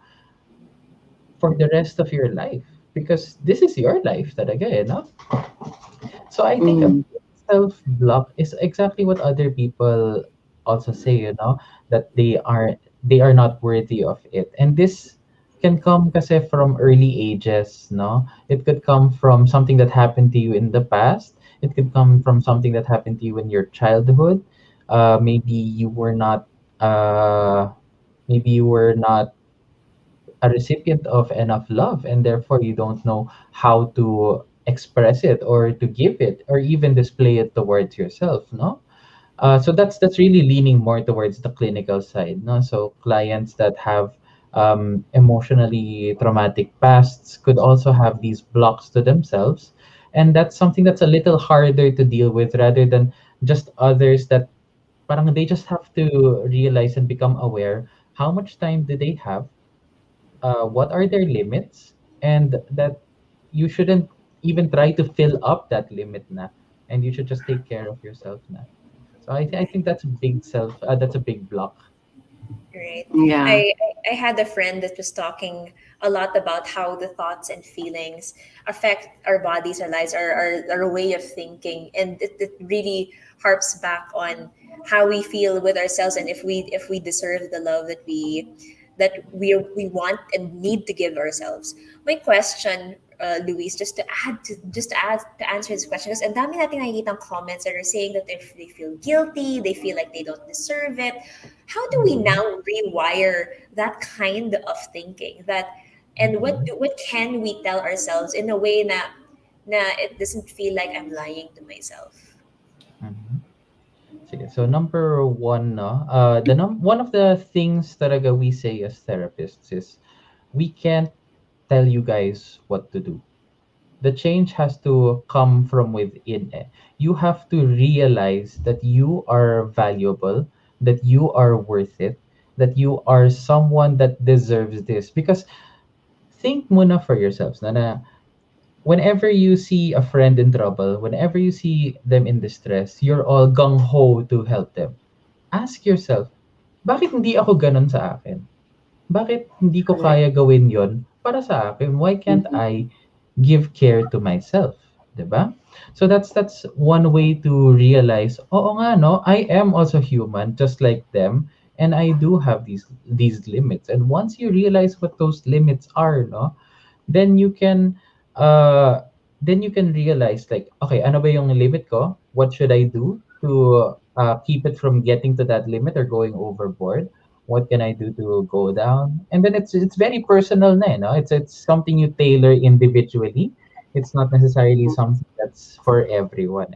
for the rest of your life. Because this is your life talaga eh, no? So I think a Mm, big self-block is exactly what other people also say, that they are not worthy of it. And this can come kasi from early ages, no? It could come from something that happened to you in the past. It could come from something that happened to you in your childhood. Maybe you were not uh maybe you were not a recipient of enough love, and therefore you don't know how to express it or to give it or even display it towards yourself, no? So that's really leaning more towards the clinical side, no? So clients that have emotionally traumatic pasts could also have these blocks to themselves, and that's something that's a little harder to deal with rather than just others that parang they just have to realize and become aware how much time do they have, what are their limits, and that you shouldn't even try to fill up that limit na, and you should just take care of yourself na. So I think that's a big block. Right. yeah. I had a friend that was talking a lot about how the thoughts and feelings affect our bodies, our lives, our way of thinking, and it really harps back on how we feel with ourselves and if we deserve the love that we want and need to give ourselves. My question, Luis, just to answer this question, because ang dami nating nakikita comments that are saying that if they feel guilty, they feel like they don't deserve it. How do we Mhm. now rewire that kind of thinking? And Mhm. what can we tell ourselves in a way na it doesn't feel like I'm lying to myself? Mhm. Sige. So number one, no, one of the things talaga we say as therapists is we can't tell you guys what to do. The change has to come from within. You have to realize that you are valuable, that you are worth it, that you are someone that deserves this. Because think muna for yourselves na whenever you see a friend in trouble, whenever you see them in distress, you're all gung ho to help them. Ask yourself, bakit hindi ako ganun sa akin? Bakit hindi ko Correct. kaya gawin yon para sa akin? Why can't I give care to myself? 'Di ba? So that's one way to realize, oo nga no, I am also human just like them and I do have these limits. And once you realize what those limits are, no, then you can uh then you can realize like, okay, ano ba yung limit ko? What should I do to keep it from getting to that limit or going overboard? What can I do to go down? And then it's very personal na, no? It's something you tailor individually. It's not necessarily something that's for everyone.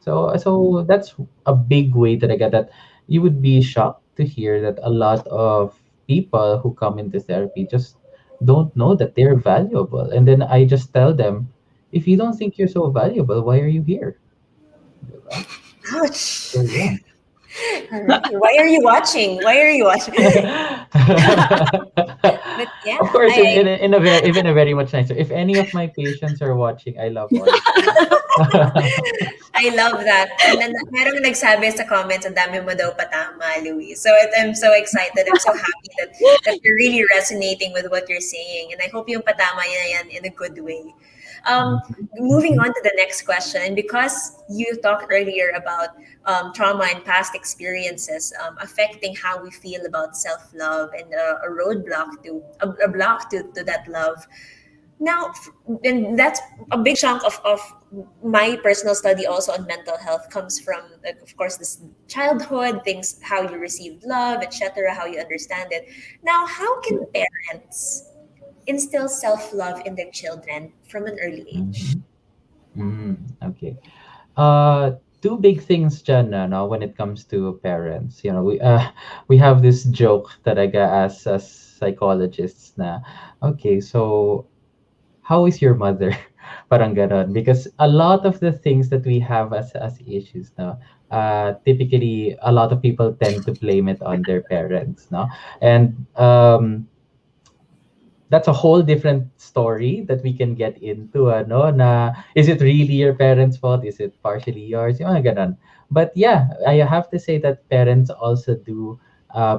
So that's a big way talaga that you would be shocked to hear that a lot of people who come into therapy just don't know that they're valuable. And then I just tell them, if you don't think you're so valuable, why are you here? Diba? Ouch. So yeah. All right. Why are you watching? Why are you watching? But Of yeah, course, I in a very even a very much nicer. If any of my patients are watching, I love all of you. I love that. And then merong nagsabi sa comments, ang dami mo daw patama, Louis. So I'm so excited. I'm so happy that you're really resonating with what you're saying. And I hope yung patama yan in a good way. Moving on to the next question, and because you talked earlier about trauma and past experiences affecting how we feel about self-love and a roadblock a block to that love, now and that's a big chunk of my personal study also on mental health comes from, like, of course, this childhood things, how you received love, etc., how you understand it. Now, how can parents instill self-love in their children from an early age? Mhm. Okay. Two big things dyan, no, when it comes to parents. We have this joke talaga as psychologists na, okay, so how is your mother? Parang ganon. Because a lot of the things that we have as issues, no, typically a lot of people tend to blame it on their parents, no, and that's a whole different story that we can get into, ano, na is it really your parents' fault? Is it partially yours? Yung mga ganon. But yeah, I have to say that parents also do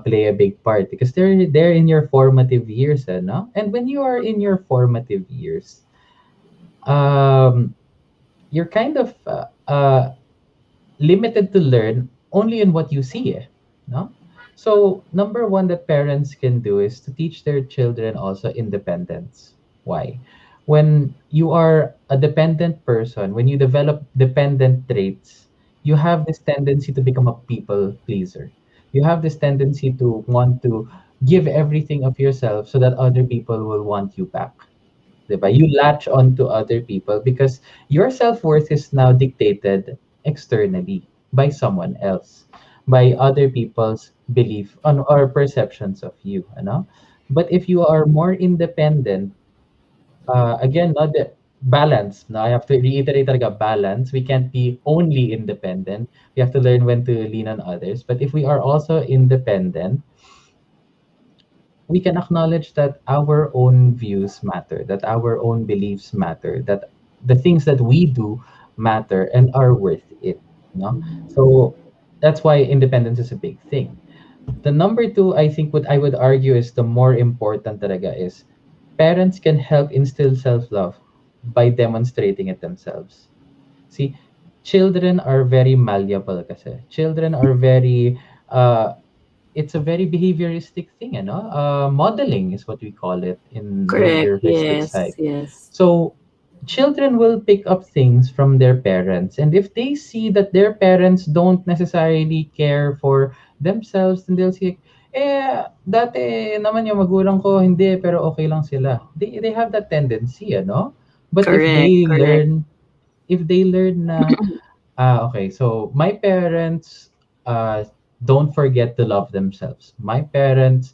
play a big part because they're in your formative years, no? And when you are in your formative years, um, you're kind of limited to learn only in what you see, no? So number one that parents can do is to teach their children also independence. Why? When you are a dependent person, when you develop dependent traits, you have this tendency to become a people pleaser. You have this tendency to want to give everything of yourself so that other people will want you back. 'Di ba? You latch on to other people because your self-worth is now dictated externally by someone else, by other people's belief on or perceptions of you, ano? But if you are more independent, again, no, the balance. No, I have to reiterate talaga balance. We can't be only independent. We have to learn when to lean on others. But if we are also independent, we can acknowledge that our own views matter, that our own beliefs matter, that the things that we do matter and are worth it. No? So that's why independence is a big thing. The number two, I think what I would argue is the more important talaga is parents can help instill self-love by demonstrating it themselves. See, children are very malleable kasi. Children are very it's a very behavioristic thing, modeling is what we call it in Correct. behavioristic side. Yes. Yes. So children will pick up things from their parents, and if they see that their parents don't necessarily care for themselves, then they'll say, dati naman yung magulang ko hindi, pero okay lang sila. They have that tendency, But Correct. Correct. if they learn na, okay, so my parents uh, don't forget to love themselves. My parents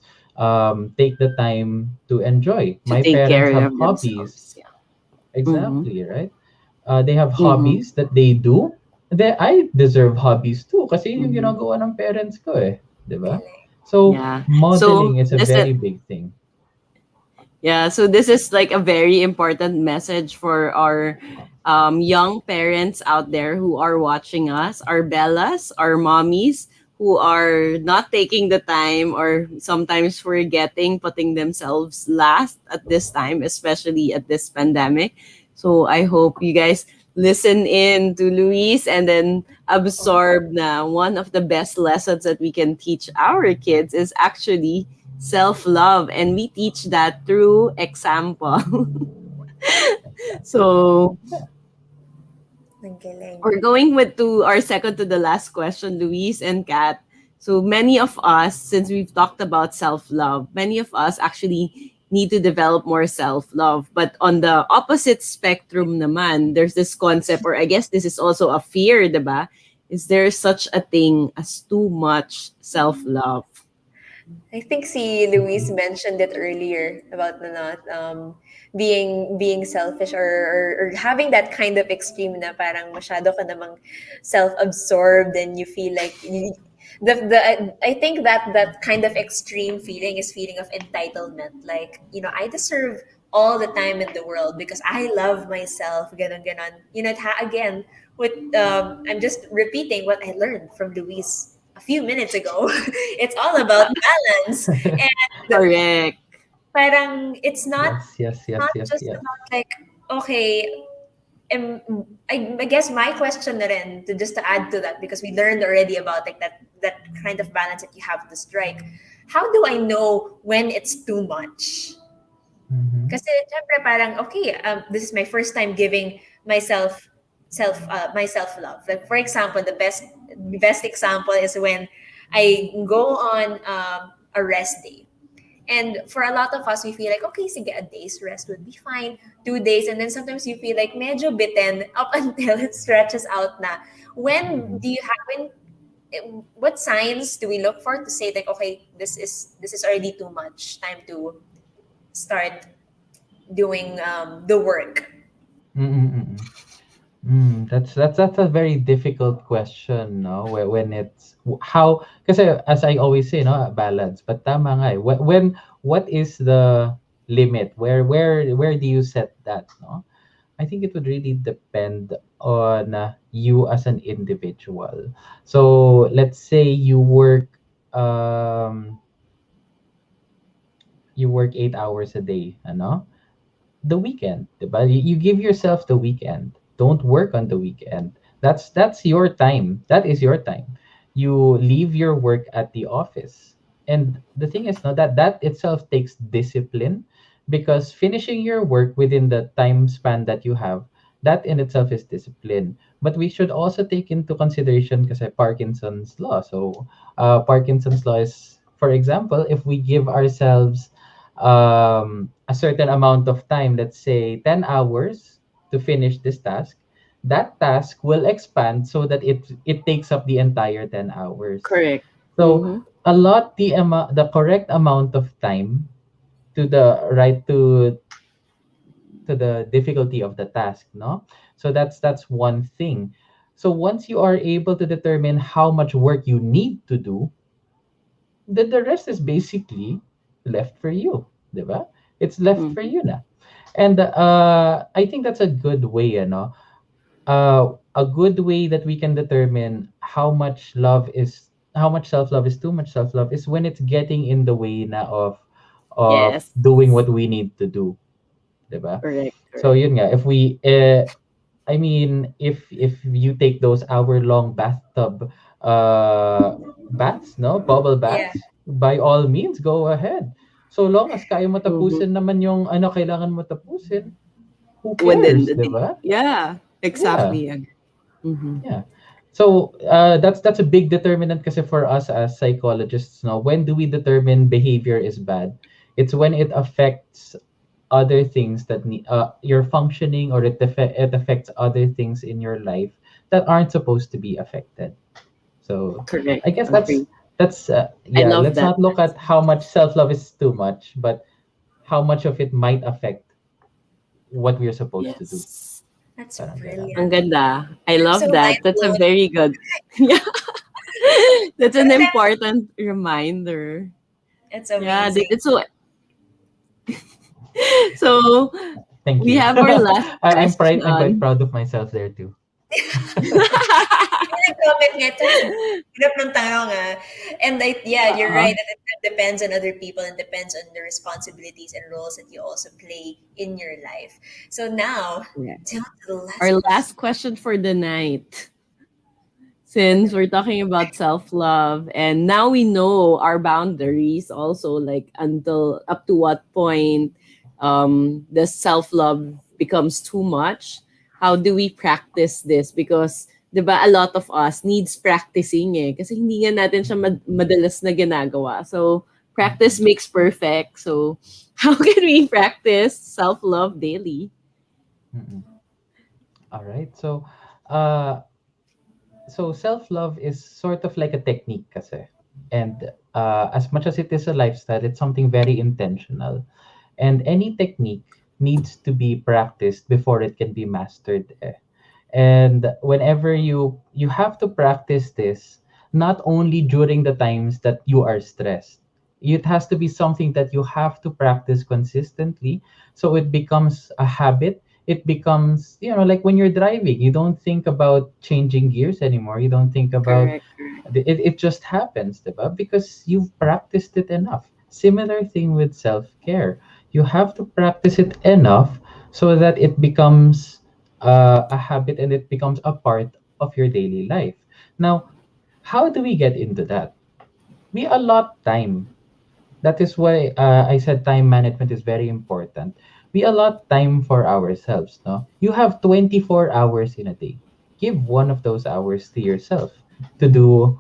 take the time to enjoy. To My take parents care have of hobbies. themselves. Yeah. Mm-hmm. Exactly, right? They have Mm-hmm. hobbies that they do. I deserve hobbies too kasi yun yung Mm-hmm. ginagawa ng parents ko eh. 'Di ba? Correct. So, Yeah. So modeling is a listen. very big thing. Yeah, so this is like a very important message for our young parents out there who are watching us, our Bellas, our mommies who are not taking the time or sometimes forgetting putting themselves last at this time, especially at this pandemic. So I hope you guys listen in to Luis and then absorb na one of the best lessons that we can teach our kids is actually self love, and we teach that through example. Exactly. So Yeah. Ang galing. we're going with to our second to the last question, Luis and Kat. So many of us, since we've talked about self love, many of us actually need to develop more self love. But on the opposite spectrum naman, there's this concept, or I guess this is also a fear, diba? Is there such a thing as too much self love? I think si Luis Mhm. mentioned it earlier about the not being selfish or having that kind of extreme na parang masyado ka namang self-absorbed and you feel like the I think that that kind of extreme feeling is feeling of entitlement, like I deserve all the time in the world because I love myself, ganon ganon. Again, with I'm just repeating what I learned from Luis a few minutes ago. It's all about balance. And Correct. parang it's not Yes, yes, it's yes, not yes, just yes. about like, okay, um, I guess my question na rin, to just to add to that, because we learned already about like that kind of balance that you have to strike. How do I know when it's too much? Mhm. Kasi syempre parang, okay, this is my first time giving myself my self love. Like for example, the best example is when I go on a rest day. And for a lot of us, we feel like, okay, sige, a day's rest would be fine. 2 days, and then sometimes you feel like medyo bitten up until it stretches out na. When Mhm. do you have, what signs do we look for to say like, okay, this is already too much. Time to start doing the work. Mm-mm-mm. That's a very difficult question, no? When it's how, kasi as I always say, no, balance. But tama nga, eh. What is the limit? Where do you set that, no? I think it would really depend on you as an individual. So let's say you work 8 hours a day, the weekend, diba? You give yourself the weekend. Don't work on the weekend. That's your time. That is your time. You leave your work at the office. And the thing is, no, that itself takes discipline, because finishing your work within the time span that you have, that in itself is discipline. But we should also take into consideration kasi Parkinson's law. So Parkinson's law is, for example, if we give ourselves a certain amount of time, let's say 10 hours to finish this task, that task will expand so that it takes up the entire 10 hours. Correct. So Mm-hmm. allot the correct amount of time to the difficulty of the task, no? So that's one thing. So once you are able to determine how much work you need to do, then the rest is basically left for you, diba? It's left for Mm-hmm. you na. And I think that's a good way, a good way that we can determine how much self-love is too much self-love is when it's getting in the way na of Yes. doing what we need to do, diba? Correct. So Correct. yun nga, I mean, if you take those hour-long bathtub baths, no, bubble Yeah. baths, by all means, go ahead. So long as kaya mo Mhm. tapusin naman yung ano kailangan mo tapusin, who Within cares, the 'di day. ba? Yeah, Yeah, exactly. Mm-hmm. yeah. So that's a big determinant kasi for us as psychologists. No, when do we determine behavior is bad? It's when it affects other things that need your functioning, or it affects other things in your life that aren't supposed to be affected. So Correct. I guess Agree. that's I yeah. love Let's that. not look at how much self love is too much, but how much of it might affect what we're supposed to do. Yes. That's Parang ganon. Ang brilliant. ganda. I I'm so love that. mind That's a blown. very good. Yeah. That's an That's important reminder. it's Yeah, amazing. it's so so Thank we you. have our last I'm quite question. proud of myself there too. Yung nag-comment niya, that's hirap ng tanong ah. And yeah, you're Uh, right that it depends on other people and depends on the responsibilities and roles that you also play in your life. So now, yeah. down to the last Our question last question for the night. Since we're talking about self-love and now we know our boundaries also, like until up to what point the self-love becomes too much. How do we practice this? Because 'di ba, a lot of us needs practicing eh kasi hindi nga natin siya madalas na ginagawa. So practice Mhm, makes perfect. So how can we practice self-love daily? mhm. All right. Uh, so self-love is sort of like a technique kasi. And as much as it is a lifestyle, it's something very intentional. And any technique needs to be practiced before it can be mastered. And whenever you have to practice this, not only during the times that you are stressed, it has to be something that you have to practice consistently, so it becomes a habit. It becomes, like when you're driving, you don't think about changing gears anymore, you don't think about Correct, correct. it just happens, diba? Because you've practiced it enough. Similar thing with self-care. You have to practice it enough so that it becomes a habit and it becomes a part of your daily life. Now, how do we get into that? We allot time. That is why I said time management is very important. We allot time for ourselves. No, you have 24 hours in a day. Give one of those hours to yourself to do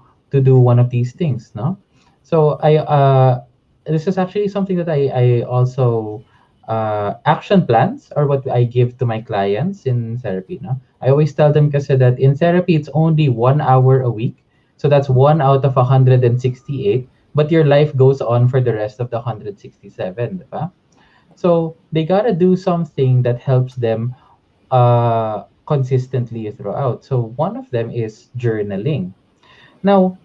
one of these things. No, so this is actually something that I also action plans or what I give to my clients in therapy. No, I always tell them kasi that in therapy it's only 1 hour a week, so that's one out of 168, but your life goes on for the rest of the 167, diba? So they gotta do something that helps them consistently throughout. So one of them is journaling. Now,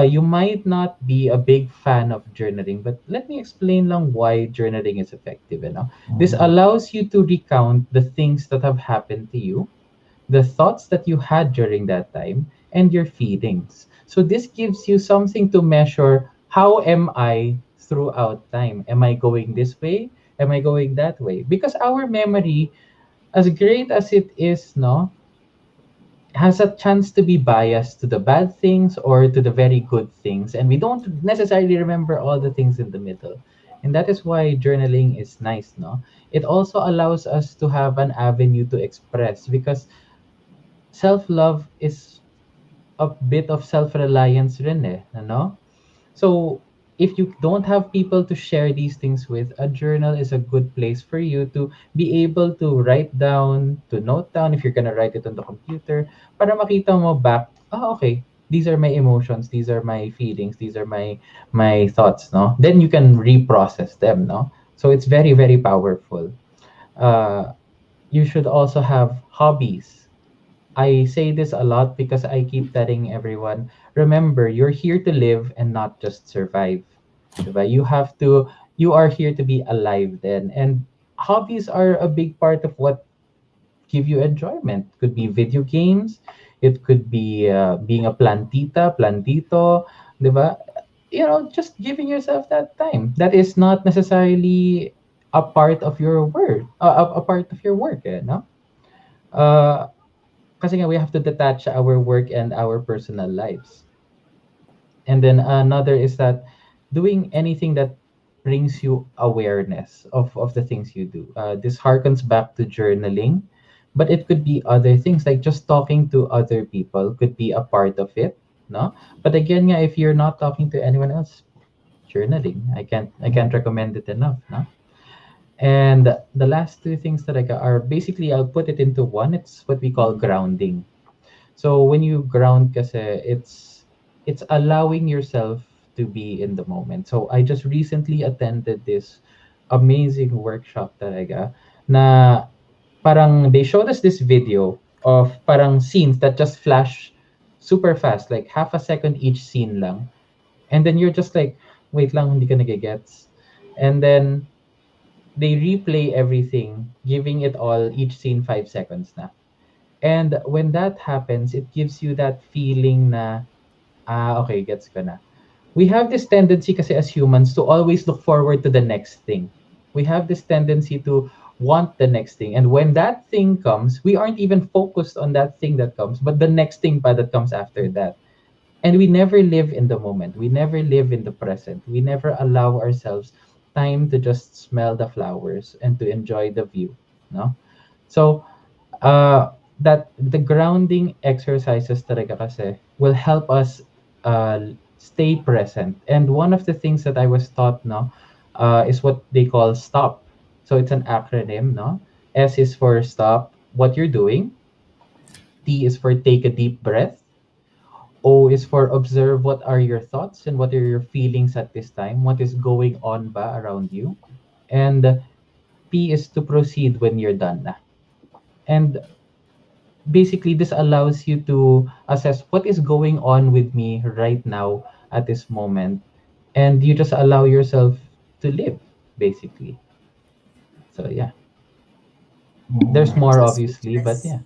you might not be a big fan of journaling, but let me explain lang why journaling is effective. This allows you to recount the things that have happened to you, the thoughts that you had during that time, and your feelings. So this gives you something to measure. How am I throughout time? Am I going this way? Am I going that way? Because our memory, as great as it is, no, has a chance to be biased to the bad things or to the very good things. And we don't necessarily remember all the things in the middle. And that is why journaling is nice, no? It also allows us to have an avenue to express, because self-love is a bit of self-reliance rin ano? So, if you don't have people to share these things with, a journal is a good place for you to be able to write down, to note down if you're gonna write it on the computer, para makita mo back, okay, these are my emotions, these are my feelings, these are my thoughts, no? Then you can reprocess them, no? So it's very, very powerful. Uh, you should also have hobbies. I say this a lot because I keep telling everyone, remember, you're here to live and not just survive. Diba? You are here to be alive then. And hobbies are a big part of what give you enjoyment. Could be video games, it could be being a plantita, plantito, diba? Just giving yourself that time. That is not necessarily a part of your work, a part of your work, no? Uh, Kasi nga we have to detach our work and our personal lives. And then another is that doing anything that brings you awareness of the things you do. This harkens back to journaling, but it could be other things like just talking to other people could be a part of it, no? But again, yeah, if you're not talking to anyone else, journaling. I can't recommend it enough, no? And the last two things that I got are basically I'll put it into one. It's what we call grounding. So when you ground kasi it's allowing yourself to be in the moment. So I just recently attended this amazing workshop talaga na parang they showed us this video of parang scenes that just flash super fast, like half a second each scene lang. And then you're just like, wait lang, hindi ka nagigets. And then they replay everything, giving it all each scene 5 seconds na. And when that happens, it gives you that feeling na, okay, gets ko na. We have this tendency kasi as humans to always look forward to the next thing. We have this tendency to want the next thing. And when that thing comes, we aren't even focused on that thing that comes, but the next thing pa that comes after that. And we never live in the moment. We never live in the present. We never allow ourselves time to just smell the flowers and to enjoy the view. No? So that the grounding exercises talaga kasi will help us stay present. And one of the things that I was taught, no, is what they call stop. So it's an acronym, no? S is for stop what you're doing. T is for take a deep breath. O is for observe what are your thoughts and what are your feelings at this time. What is going on ba around you? And P is to proceed when you're done na. And basically this allows you to assess what is going on with me right now at this moment, and you just allow yourself to live basically. So yeah, there's I'm more so obviously, but speechless. yeah.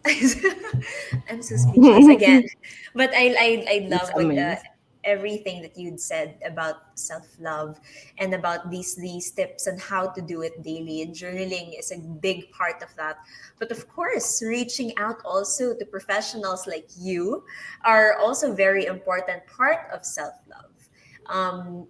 I'm so speechless again. But I It's love what amazing. everything that you'd said about self love and about these tips on how to do it daily. And journaling is a big part of that. But of course, reaching out also to professionals like you are also very important part of self love.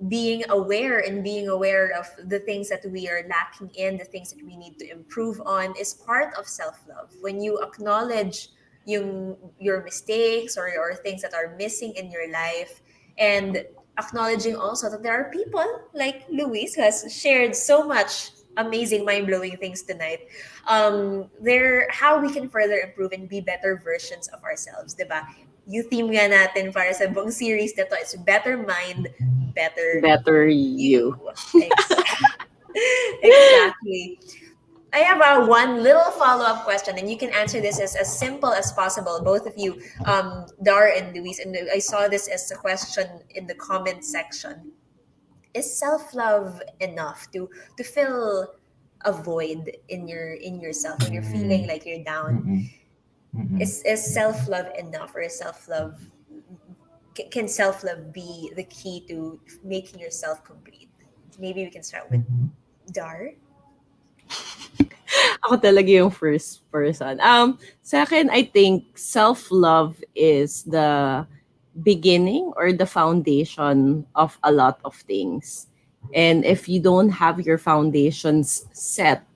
Being aware of the things that we are lacking in, the things that we need to improve on is part of self-love. When you acknowledge your mistakes or things that are missing in your life, and acknowledging also that there are people like Luis who has shared so much amazing mind-blowing things tonight, there how we can further improve and be better versions of ourselves, diba? Yung theme nga natin para sa buong series na to is better mind, better Better you. you. Exactly. I have a one little follow-up question, and you can answer this as simple as possible, both of you, Dar and Luis. And I saw this as a question in the comment section. Is self-love enough to fill a void in yourself when you're feeling Mm, like you're down? mm-mm, mm-mm, Is self-love enough, or is self-love can self-love be the key to making yourself complete? Maybe we can start with mm-hmm, Dar. Ako talaga yung first person. Sa akin, I think self-love is the beginning or the foundation of a lot of things. And if you don't have your foundations set,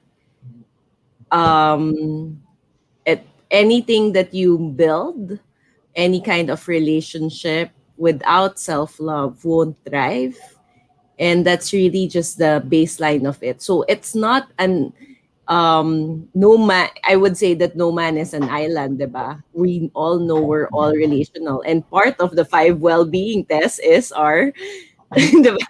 um, anything that you build, any kind of relationship without self-love won't thrive. And that's really just the baseline of it. So it's not an no man, I would say that no man is an island, diba? We all know we're all relational, and part of the five well-being test is our diba?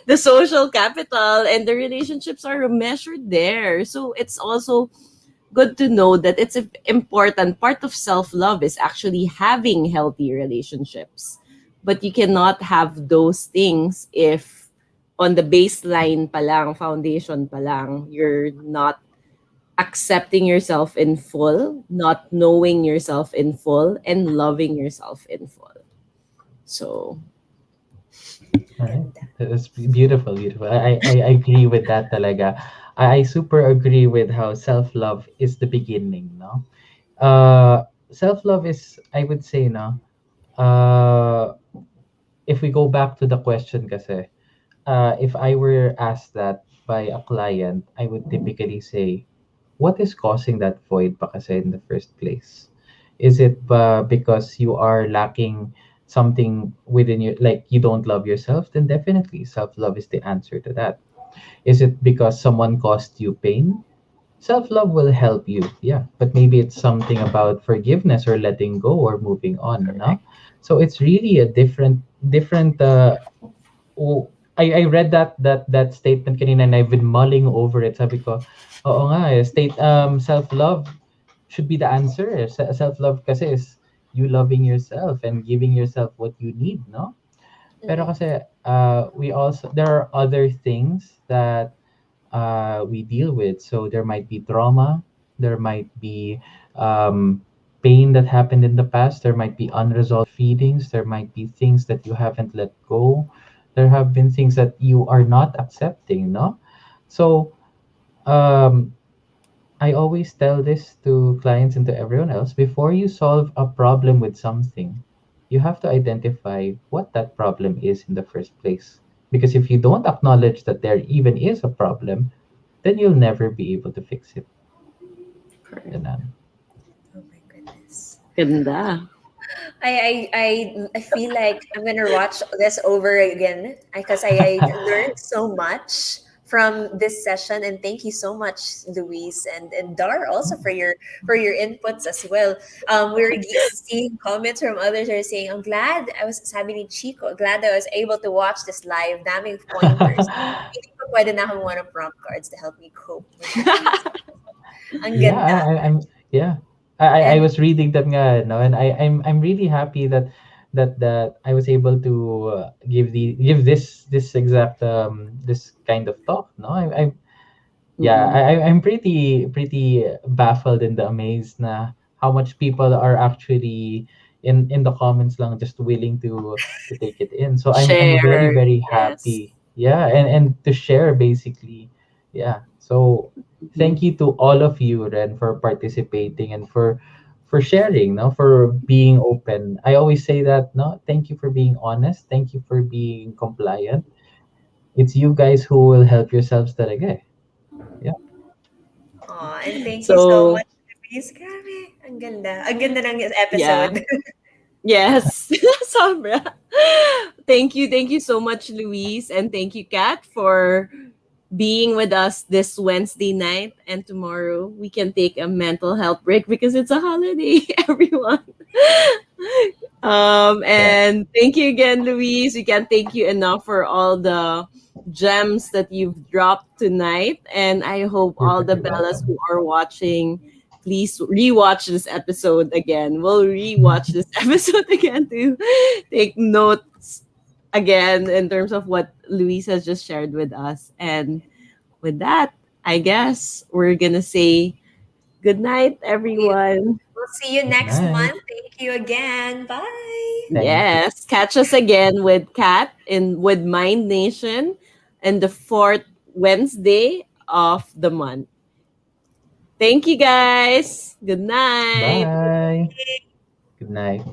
The social capital, and the relationships are measured there. So it's also good to know that it's an important part of self-love is actually having healthy relationships. But you cannot have those things if on the baseline pa lang, foundation pa lang, you're not accepting yourself in full, not knowing yourself in full, and loving yourself in full. So, all right. Ganda. That's beautiful, beautiful. I agree with that talaga. I super agree with how self-love is the beginning, no? Self-love is, I would say, no, uh if we go back to the question kasi, if I were asked that by a client, I would typically say, what is causing that void pa kasi in the first place? Is it because you are lacking something within you, like you don't love yourself? Then definitely self-love is the answer to that. Is it because someone caused you pain? Self-love will help you, yeah, but maybe it's something about forgiveness or letting go or moving on, no? Correct. So it's really a different oh, I read that statement kanina and I've been mulling over it. Sabi ko, oo nga eh, self-love should be the answer. Self-love kasi is you loving yourself and giving yourself what you need, no? Pero Mm-hmm. kasi we also there are other things that we deal with. So there might be trauma, there might be pain that happened in the past, there might be unresolved feelings, there might be things that you haven't let go, there have been things that you are not accepting, no? So um, I always tell this to clients and to everyone else before you solve a problem with something, you have to identify what that problem is in the first place. Because if you don't acknowledge that there even is a problem, then you'll never be able to fix it. Correct. Ganun. Oh my goodness. Ganda. I feel like I'm gonna watch this over again because I learned so much from this session, and thank you so much, Luis and Dar, also for your inputs as well. We're seeing comments from others who are saying, "I'm glad I was sabi ni Chico, glad I was able to watch this live. Daming pointers. Hindi ko pwede na akong one of prompt cards to help me cope with the days." Ang Yeah, ganda. I'm yeah. I And was reading them nga, no, and I'm really happy that I was able to give this exact this kind of talk, no. Yeah, Mm-mm. I'm pretty baffled and amazed na how much people are actually in the comments lang just willing to take it in. So I'm very Share. very Yes. happy. Yeah, and to share basically. Yeah. So thank Mhm. you to all of you, Ren, for participating and for sharing, no, for being open. I always say that, no, thank you for being honest. Thank you for being compliant. It's you guys who will help yourselves talaga. Eh. Yeah. aw, and thank you so So, much, Luis. Grabe, ang ganda. Ang ganda ng yeah. episode. Yes. Sobra. Thank you so much, Luis. And thank you, Kat, for being with us this Wednesday night. And tomorrow we can take a mental health break because it's a holiday, everyone. Yeah. And thank you again, Luis. We can't thank you enough for all the gems that you've dropped tonight. And I hope You're all the very Bellas who welcome. are watching, please rewatch this episode again. We'll rewatch this episode again to take notes again in terms of what Luis has just shared with us. And with that, I guess we're gonna say good night, everyone. We'll see you Good next night. month. Thank you again. Bye. Thank you. Yes, catch us again with Kat in with Mind Nation and the fourth Wednesday of the month. Thank you guys. Good night. Bye. Good night.